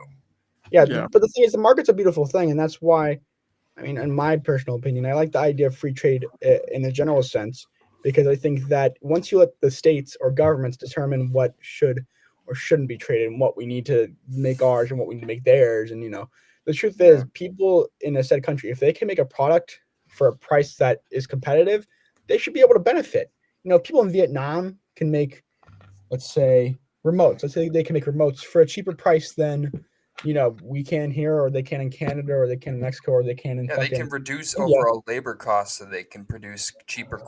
Yeah, but the thing is, the market's a beautiful thing, and that's why, I mean, in my personal opinion, I like the idea of free trade in a general sense, because I think that once you let the states or governments determine what should or shouldn't be traded and what we need to make ours and what we need to make theirs, and the truth is, people in a said country, if they can make a product for a price that is competitive, they should be able to benefit. People in Vietnam can make, let's say, remotes. Let's say they can make remotes for a cheaper price than we can here, or they can in Canada, or they can in Mexico, or they can in they can reduce overall labor costs so they can produce cheaper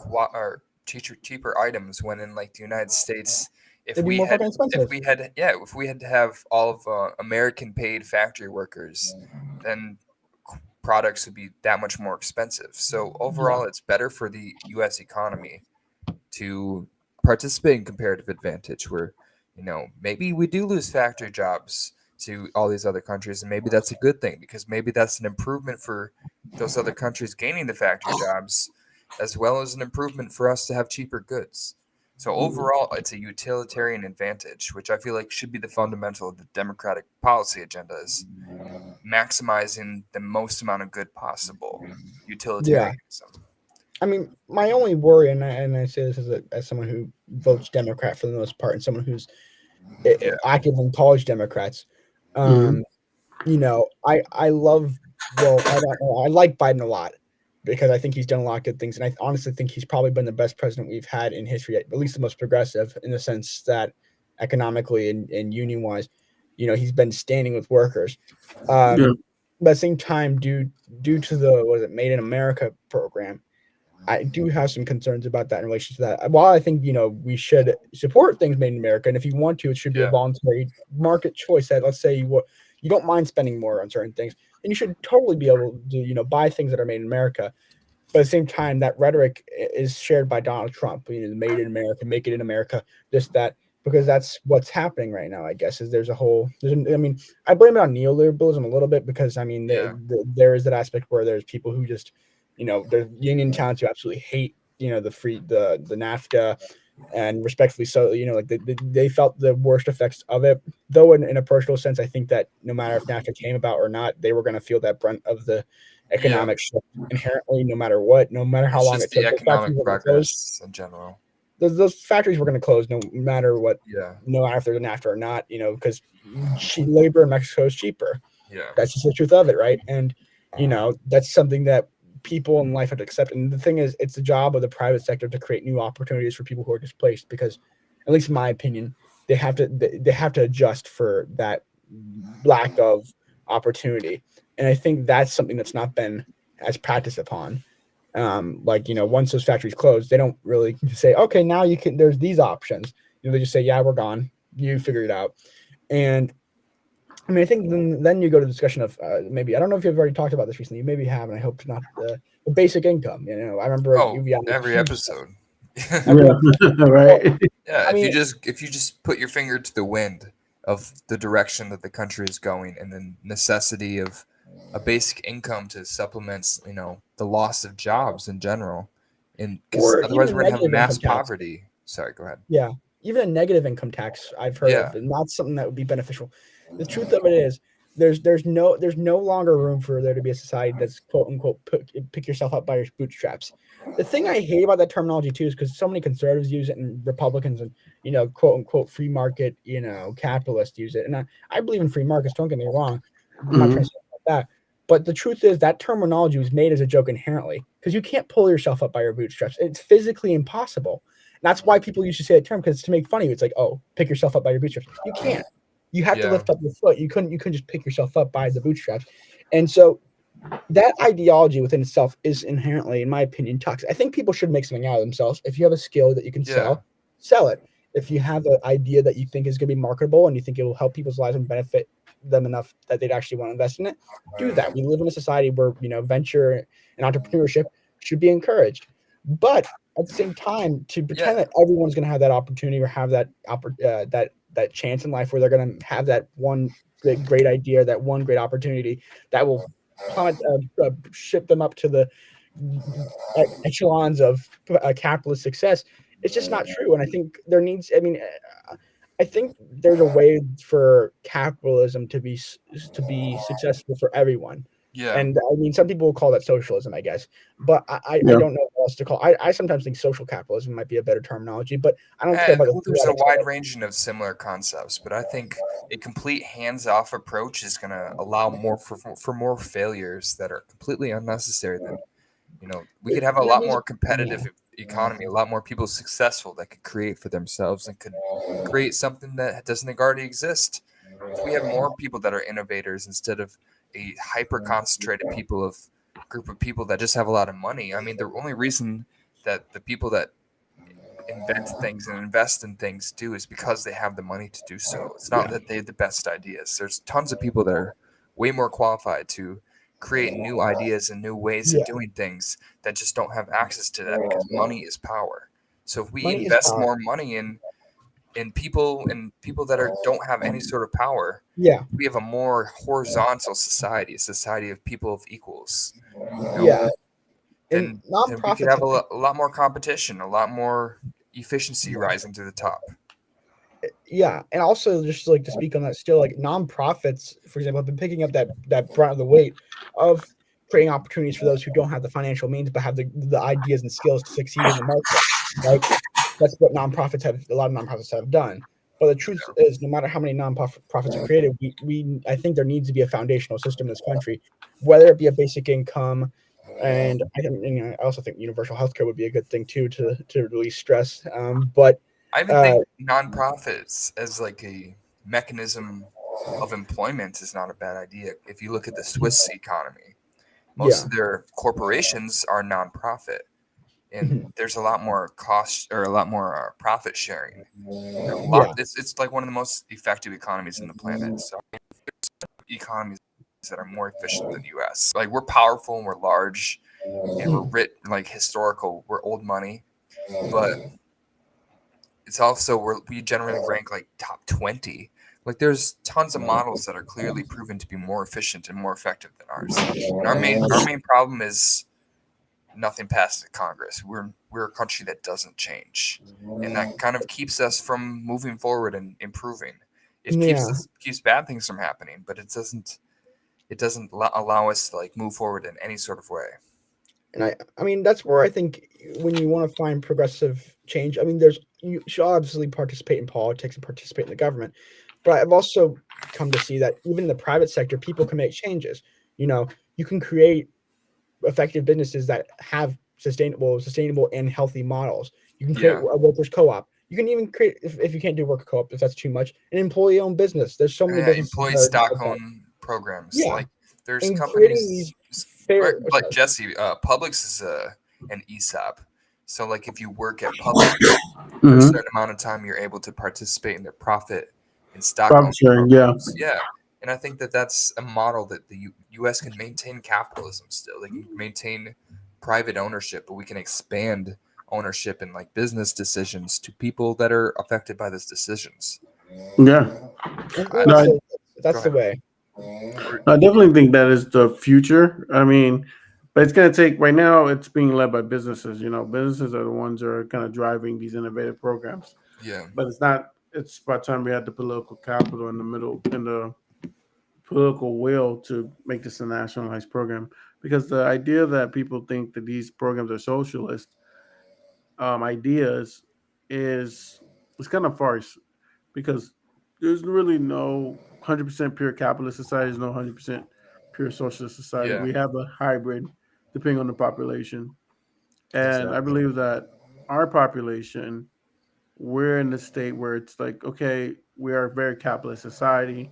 items. When in the United States, if we had to have all of American paid factory workers, then products would be that much more expensive. So overall, it's better for the U.S. economy to participate in comparative advantage, where maybe we do lose factory jobs to all these other countries, and maybe that's a good thing because maybe that's an improvement for those other countries gaining the factory jobs, as well as an improvement for us to have cheaper goods. So overall, it's a utilitarian advantage, which I feel like should be the fundamental of the democratic policy agenda, is maximizing the most amount of good possible. Yeah. Utilitarianism. I mean, my only worry, and I say this as someone who votes Democrat for the most part, and someone who's Yeah. active in college Democrats, Mhm. I love. Well, I don't know. I like Biden a lot because I think he's done a lot of good things, and I honestly think he's probably been the best president we've had in history, at least the most progressive in the sense that economically and union wise, he's been standing with workers. Yeah. But at the same time, due to the Made in America program, I do have some concerns about that in relation to that. While I think we should support things made in America, and if you want to, it should be a Yeah. voluntary market choice. That let's say you don't mind spending more on certain things, then you should totally be able to buy things that are made in America. But at the same time, that rhetoric is shared by Donald Trump. Made in America, make it in America, this that because that's what's happening right now. I guess is I mean, I blame it on neoliberalism a little bit because I mean Yeah. there is that aspect where there's people who just there's union towns who absolutely hate the NAFTA, and respectfully so, like they felt the worst effects of it. Though in a personal sense, I think that no matter if NAFTA came about or not, they were going to feel that brunt of the Yeah. economic shift inherently, no matter what, no matter how It's long just it the took. Those factories economic were going to close. progress in general. Those factories were going to close no matter what, Yeah. no matter if they're NAFTA or not. Because labor in Mexico is cheaper. Yeah. That's just the truth of it, right? And that's something that people in life have to accept. And the thing is, it's the job of the private sector to create new opportunities for people who are displaced. Because, at least in my opinion, they have to adjust for that lack of opportunity. And I think that's something that's not been as practiced upon. Once those factories close, they don't really say, okay, now you can. There's these options. They just say, yeah, we're gone. You figure it out. And I mean, I think then you go to the discussion of maybe I don't know if you've already talked about this recently. You maybe have, and I hope not. The basic income. I remember Oh, we had a every huge episode. every Yeah. Right. Yeah, I if you mean, just put your finger to the wind of the direction that the country is going, and the necessity of a basic income to supplement, the loss of jobs in general, and because or even otherwise a we're gonna have negative mass income tax. poverty. Sorry, go ahead. Yeah, even a negative income tax I've heard Yeah, of, and that's something that would be beneficial. The truth of it is, there's no longer room for there to be a society that's quote unquote pick yourself up by your bootstraps. The thing I hate about that terminology too is because so many conservatives use it and Republicans and quote unquote free market capitalists use it, and I believe in free markets. Don't get me wrong, I'm not trying Mhm. to say about that. But the truth is that terminology was made as a joke inherently because you can't pull yourself up by your bootstraps. It's physically impossible. That's why people used to say that term because it's to make fun of you. It's like, oh, pick yourself up by your bootstraps. You can't. You have to yeah, lift up your foot. You couldn't just pick yourself up by the bootstraps. And so that ideology within itself is inherently, in my opinion, toxic. I think people should make something out of themselves. If you have a skill that you can yeah, sell it. If you have an idea that you think is going to be marketable and you think it will help people's lives and benefit them enough that they'd actually want to invest in it, do that. We live in a society where venture and entrepreneurship should be encouraged. But at the same time, to pretend yeah, that everyone's going to have that opportunity or have that chance in life where they're going to have that one great idea, that one great opportunity that will plummet, ship them up to the echelons of capitalist success. It's just not true. And I think there needs. I mean, I think there's a way for capitalism to be successful for everyone. yeah. And I mean, some people will call that socialism, I guess, but I Yeah. don't know what else to call. I sometimes think social capitalism might be a better terminology, but I don't care about the Well, there's a theoretics of wide it. range of similar concepts, but I think a complete hands-off approach is going to allow more for more failures that are completely unnecessary. Than we could have a That lot means, more yeah, competitive economy, a lot more people successful that could create for themselves and could create something that doesn't already exist. If we have more people that are innovators instead of a hyper concentrated group of people that just have a lot of money. I mean, the only reason that the people that invent things and invest in things do is because they have the money to do so. It's not yeah, that they have the best ideas. There's tons of people that are way more qualified to create new ideas and new ways of yeah. doing things that just don't have access to that because money is power. So if we Money is invest power. more money in and people that don't have any sort of power. Yeah, We have a more horizontal society, a society of people of equals. yeah. And Then we could nonprofits have have a lot more competition, a lot more efficiency rising to the top. yeah, and also just like to speak on that still, like nonprofits, for example, have been picking up that brunt of the weight of creating opportunities for those who don't have the financial means but have the ideas and skills to succeed in the market. Right? That's what nonprofits have. A lot of nonprofits have done. But the truth is, no matter how many nonprofits are created, we I think there needs to be a foundational system in this country, whether it be a basic income, and I also think universal healthcare would be a good thing too to release stress. But I even uh, think nonprofits as like a mechanism of employment is not a bad idea. If you look at the Swiss economy, most yeah, of their corporations are nonprofit, and mhm, there's a lot more cost or a lot more profit sharing. yeah, It's like one of the most effective economies in the planet. So economies that are more efficient than the U.S. Like we're powerful and we're large and we're mhm, rich, like historical. We're old money, but it's also we generally rank like top 20. Like there's tons of models that are clearly proven to be more efficient and more effective than ours. And our main problem is nothing passes Congress. We're a country that doesn't change, and that kind of keeps us from moving forward and improving. It yeah. keeps bad things from happening, but it doesn't allow us to like move forward in any sort of way. And I mean, that's where I think when you want to find progressive change, I mean, there's you should obviously participate in politics and participate in the government, but I've also come to see that even in the private sector, people can make changes. You know, you can create effective businesses that have sustainable and healthy models. You can create Yeah, a workers co-op. You can even create, if you can't do worker co-op, if that's too much, an employee-owned business. There's so many businesses employee that are stock like that. own programs. Yeah, Like there's and creating these companies, right? fair. Like Jesse, Publix is an ESOP. So like if you work at Publix for a Mm-hmm. certain amount of time, you're able to participate in their profit and stock Profit owning sharing, yeah. programs. Yeah, and I think that that's a model that the U.S. can maintain capitalism still. They can maintain private ownership, but we can expand ownership and like business decisions to people that are affected by those decisions. Yeah. I think I, No, I go that's the ahead. way. I definitely think that is the future. I mean, but it's going to take, right now, it's being led by businesses. Businesses are the ones that are kind of driving these innovative programs. Yeah, But it's not, it's by the time we had the political capital in the middle, in the political will to make this a nationalized program. Because the idea that people think that these programs are socialist ideas is it's kind of farce, because there's really no 100% pure capitalist society. There's no 100% pure socialist society. yeah, We have a hybrid depending on the population. And I exactly. believe that our population, we're in the state where it's like, okay, we are a very capitalist society,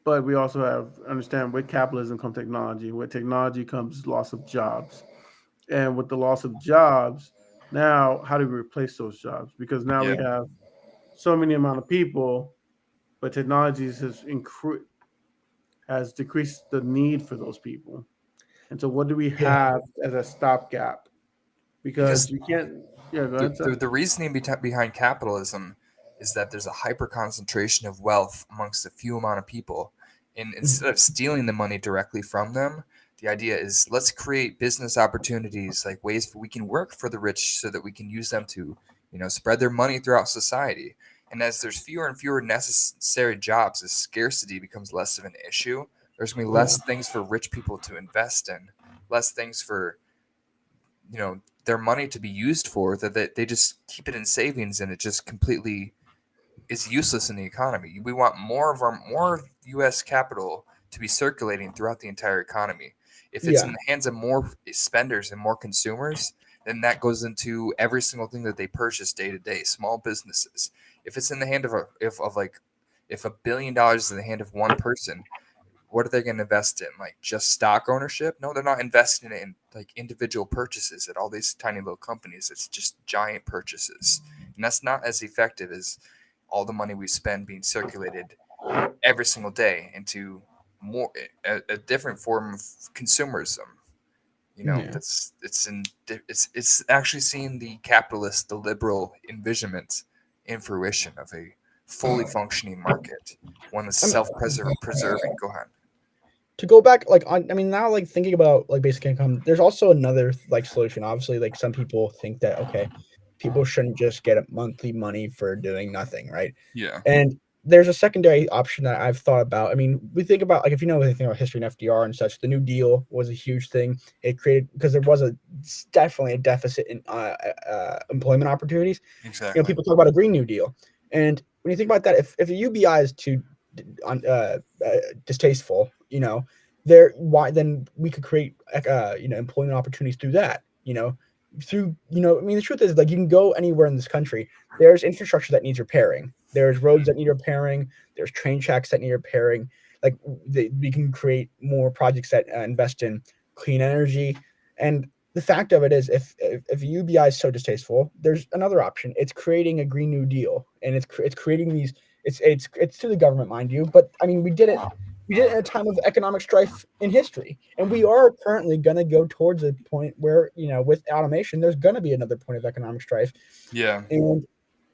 but we also have understand with capitalism comes technology. With technology comes loss of jobs. And with the loss of jobs, now how do we replace those jobs? Because now we Yeah, have so many amount of people, but technology has decreased the need for those people. And so, what do we Yeah, have as a stopgap? Because because you can't. Yeah, go the, ahead, the, sir. the reasoning behind capitalism is that there's a hyper concentration of wealth amongst a few amount of people. And mhm, instead of stealing the money directly from them, the idea is let's create business opportunities, like ways we can work for the rich so that we can use them to, spread their money throughout society. And as there's fewer and fewer necessary jobs, as scarcity becomes less of an issue, there's going to be yeah, less things for rich people to invest in, less things for their money to be used for, that they just keep it in savings and it just completely is useless in the economy. We want more US capital to be circulating throughout the entire economy. If it's in yeah, the hands of more spenders and more consumers, then that goes into every single thing that they purchase day to day, small businesses. If it's in the hand of if $1 billion is in the hand of one person, what are they going to invest in? Like just stock ownership? No, they're not investing in like individual purchases at all these tiny little companies. It's just giant purchases. And that's not as effective as all the money we spend being circulated every single day into more a different form of consumerism. yeah, It's actually seeing the capitalist, the liberal envisionment in fruition of a fully functioning market, one that's self-preserving. Go ahead. To go back, like now, like thinking about like basic income, there's also another like solution. Obviously, like some people think that okay, people shouldn't just get monthly money for doing nothing, right? Yeah. And there's a secondary option that I've thought about. I mean, we think about like if you know anything about history and FDR and such, the New Deal was a huge thing. It created because there was definitely a deficit in employment opportunities. Exactly. People talk about a Green New Deal, and when you think about that, if a UBI is too distasteful, then we could create employment opportunities through that. I mean, the truth is, like, you can go anywhere in this country. There's infrastructure that needs repairing. There's roads that need repairing. There's train tracks that need repairing. Like, we can create more projects that invest in clean energy. And the fact of it is, if UBI is so distasteful, there's another option. It's creating a Green New Deal, and it's creating these. It's to the government, mind you, but I mean, we did it in a time of economic strife in history, and we are currently going to go towards a point where with automation, there's going to be another point of economic strife. Yeah. And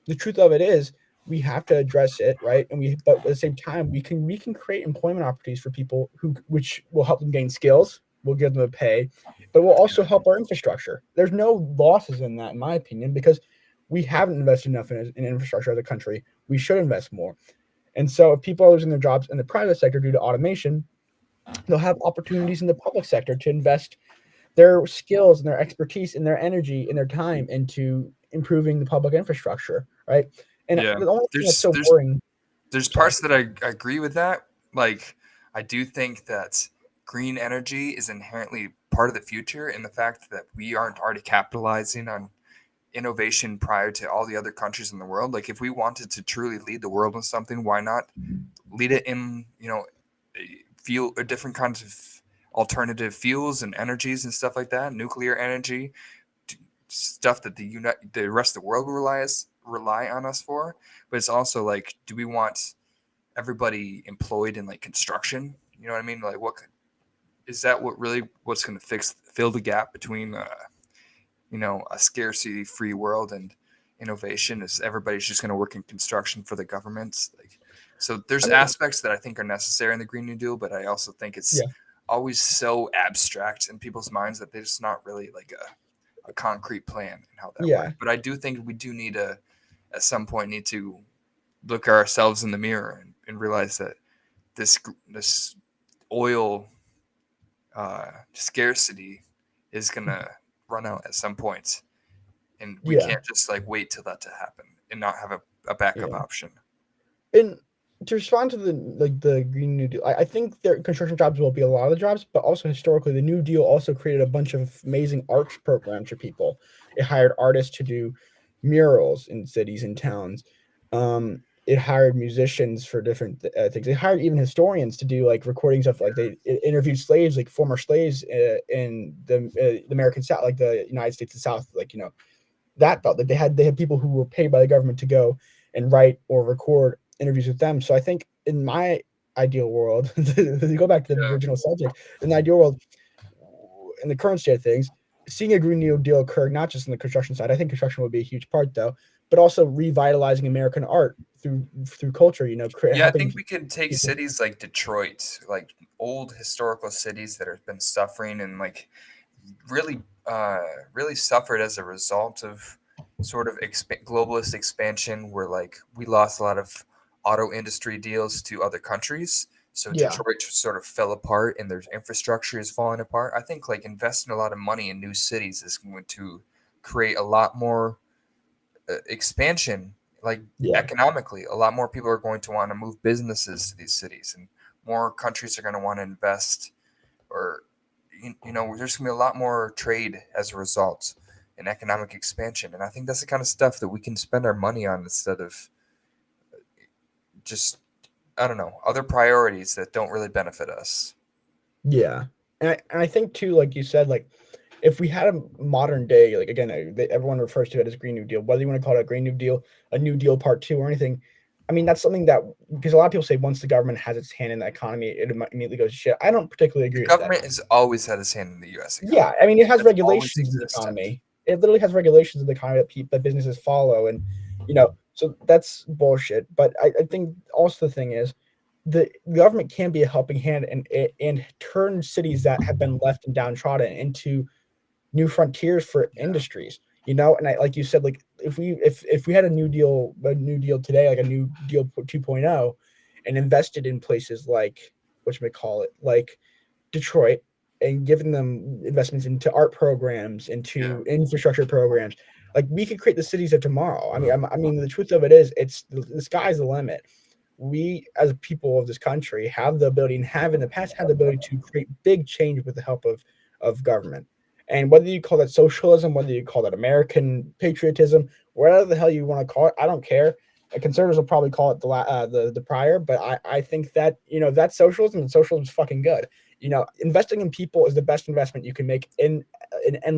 the truth of it is, we have to address it, right? But at the same time, we can create employment opportunities for people which will help them gain skills, will give them a pay, but will also help our infrastructure. There's no losses in that, in my opinion, because we haven't invested enough in infrastructure as a country. We should invest more. And so if people are losing their jobs in the private sector due to automation, they'll have opportunities in the public sector to invest their skills and their expertise and their energy and their time into improving the public infrastructure, right? And Yeah. the only thing that's so boring. There's parts that I agree with that. Like, I do think that green energy is inherently part of the future, and the fact that we aren't already capitalizing on innovation prior to all the other countries in the world. Like, if we wanted to truly lead the world in something, why not lead it in different kinds of alternative fuels and energies and stuff like that, nuclear energy, stuff that the rest of the world rely on us for. But it's also like, do we want everybody employed in like construction? You know what I mean? Like, what is that? What's going to fill the gap between a scarcity-free world and innovation? Is everybody's just going to work in construction for the government? Like, so there's aspects that I think are necessary in the Green New Deal, but I also think it's always so abstract in people's minds that there's not really like a concrete plan in how that works. But I do think we do need at some point need to look ourselves in the mirror and realize that this oil scarcity is going to run out at some point, and we can't just like wait till that to happen and not have a backup option. And to respond to the Green New Deal, I think their construction jobs will be a lot of the jobs, but also historically, the New Deal also created a bunch of amazing arts programs for people. It hired artists to do murals in cities and towns. It hired musicians for different things. It hired even historians to do like recordings of like they interviewed slaves, like former slaves in the American South, like the United States of the South, like that belt. Like they had people who were paid by the government to go and write or record interviews with them. So I think in my ideal world, to go back to the original subject, in the ideal world, in the current state of things, seeing a Green New Deal occur, not just on the construction side, I think construction would be a huge part though, but also revitalizing American art through culture, I think we can take cities like Detroit, like old historical cities that have been suffering and like really suffered as a result of sort of globalist expansion, where like we lost a lot of auto industry deals to other countries. So Detroit sort of fell apart and their infrastructure is falling apart. I think like investing a lot of money in new cities is going to create a lot more expansion, like economically. A lot more people are going to want to move businesses to these cities, and more countries are going to want to invest, or there's going to be a lot more trade as a result in economic expansion. And I think that's the kind of stuff that we can spend our money on instead of just, I don't know, other priorities that don't really benefit us. Yeah. And I think too, like you said, like if we had a modern day, like again, everyone refers to it as Green New Deal, whether you want to call it a Green New Deal, a New Deal Part 2 or anything. I mean, that's something that, because a lot of people say once the government has its hand in the economy, it immediately goes to shit. I don't particularly agree with that. The government has always had its hand in the U.S. economy. Yeah, I mean, it has regulations in the economy. It literally has regulations in the economy that businesses follow. And, So that's bullshit. But I think also the thing is the government can be a helping hand and turn cities that have been left and downtrodden into new frontiers for industries. And I, like you said, like if we had a new deal today, like a new deal 2.0, and invested in places like what you may call it, like Detroit, and giving them investments into art programs, Yeah. into infrastructure programs, like we could create the cities of tomorrow. I mean, the truth of it is, it's the sky's the limit. We, as people of this country, have the ability and have in the past had the ability to create big change with the help of government. And whether you call that socialism, whether you call that American patriotism, whatever the hell you want to call it, I don't care. Conservatives will probably call it the prior, but I think that that's socialism, and socialism is fucking good. Investing in people is the best investment you can make in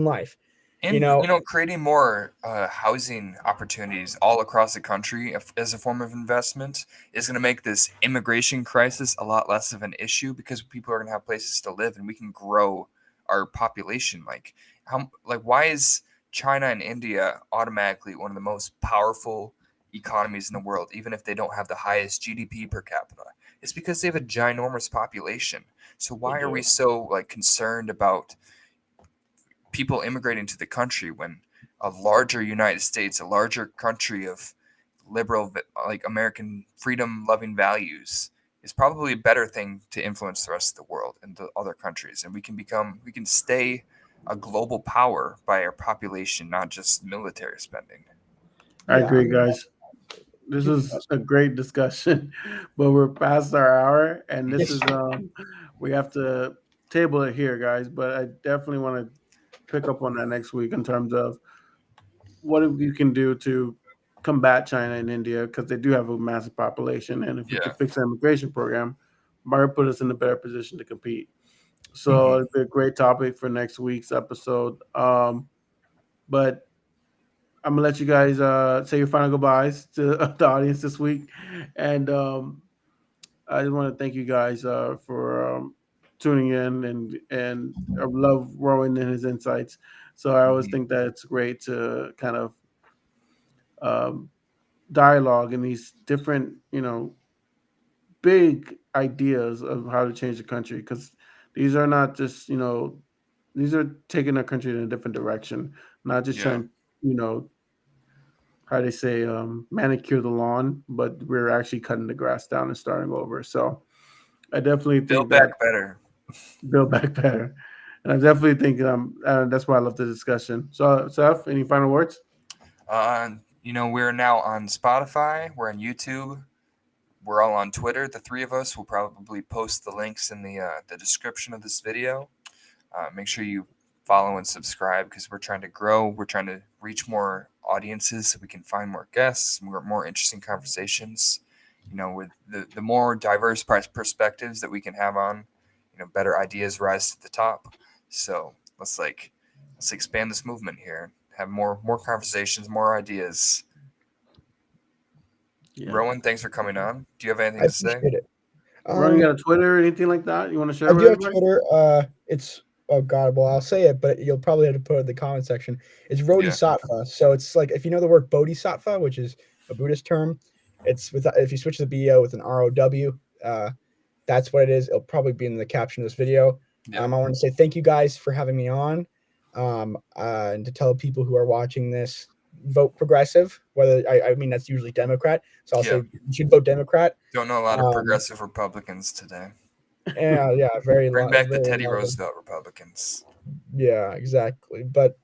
life. You And know, creating more housing opportunities all across the country as a form of investment is going to make this immigration crisis a lot less of an issue because people are going to have places to live and we can grow our population. Why is China and India automatically one of the most powerful economies in the world, even if they don't have the highest GDP per capita? It's because they have a ginormous population. So why are we so concerned about people immigrating to the country when a larger United States, a larger country of liberal, American freedom loving values, is probably a better thing to influence the rest of the world and the other countries? And we can stay a global power by our population, not just military spending. I yeah, I agree, mean, guys. This is a great discussion, but we're past our hour, and this yes, is we have to table it here, guys. But I definitely want to pick up on that next week in terms of what you can do to combat China and India because they do have a massive population, and if we Yeah. could fix the immigration program, might put us in a better position to compete. So Mhm. it'd be a great topic for next week's episode. But I'm gonna let you guys say your final goodbyes to the audience this week, and I just want to thank you guys for tuning in, and I love Rowan and his insights. So I always Mhm. think that it's great to kind of um, dialogue in these different, big ideas of how to change the country because these are not just, these are taking our country in a different direction, not just Yeah. trying, how they say, manicure the lawn, but we're actually cutting the grass down and starting over. So I definitely Build think that back better. build back better. And I definitely think that's why I love the discussion. So, Seth, any final words? We're now on Spotify. We're on YouTube. We're all on Twitter. The three of us will probably post the links in the description of this video. Make sure you follow and subscribe because we're trying to grow. We're trying to reach more audiences so we can find more guests, more interesting conversations. With the more diverse perspectives that we can have on, better ideas rise to the top. So let's expand this movement here. Have more conversations, more ideas. Yeah. Rowan, thanks for coming on. Do you have anything I to say? appreciate it. Ron, you Um, got a Twitter or anything like that you want to share I with do have everybody? Twitter. It's oh god, well I'll say it, but you'll probably have to put it in the comment section. It's Yeah. Bodhisattva. So it's like if you know the word Bodhisattva, which is a Buddhist term, it's with if you switch the BO with an ROW, that's what it is. It'll probably be in the caption of this video. Yeah. I want to say thank you guys for having me on, and to tell people who are watching this, vote progressive. Whether I mean that's usually Democrat, so I'll say Yeah. you should vote Democrat. Don't know a lot of Um, progressive Republicans today. yeah, very Bring back the very Teddy lot of them. Roosevelt Republicans. Yeah, exactly. But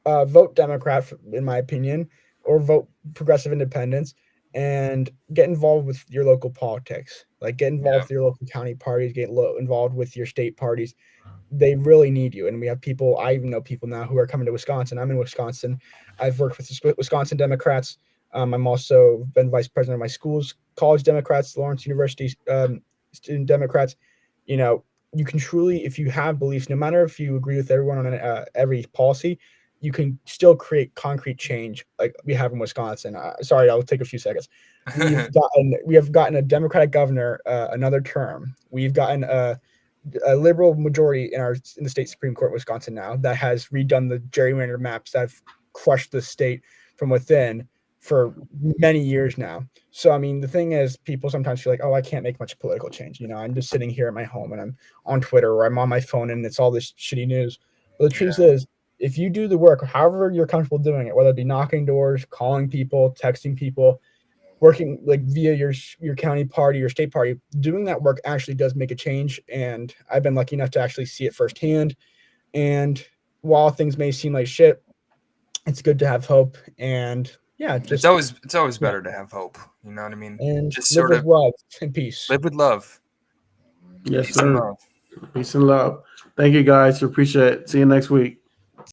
vote Democrat, in my opinion, or vote progressive independence, and get involved with your local politics. Like get Yeah. involved with your local county parties, get involved with your state parties. They really need you. And we have people, I even know people now who are coming to Wisconsin. I'm in Wisconsin. I've worked with the Wisconsin Democrats. I'm also been vice president of my school's college Democrats, Lawrence University student Democrats. You know, you can truly, if you have beliefs, no matter if you agree with everyone on every policy, you can still create concrete change like we have in Wisconsin. Sorry, I'll take a few seconds. We have gotten a Democratic governor another term. We've gotten a liberal majority in the state Supreme Court in Wisconsin now that has redone the gerrymander maps that have crushed the state from within for many years now. So, I mean, the thing is, people sometimes feel like, oh, I can't make much political change. I'm just sitting here at my home and I'm on Twitter or I'm on my phone and it's all this shitty news. But the truth is, if you do the work, however you're comfortable doing it, whether it be knocking doors, calling people, texting people, working like via your county party, your state party, doing that work actually does make a change. And I've been lucky enough to actually see it firsthand. And while things may seem like shit, it's good to have hope. And yeah, just it's always better to have hope. You know what I mean? and Just live sort with of love and peace. live with love. Yes, Peace and sir. love. Peace and love. Thank you, guys. Appreciate it. See you next week.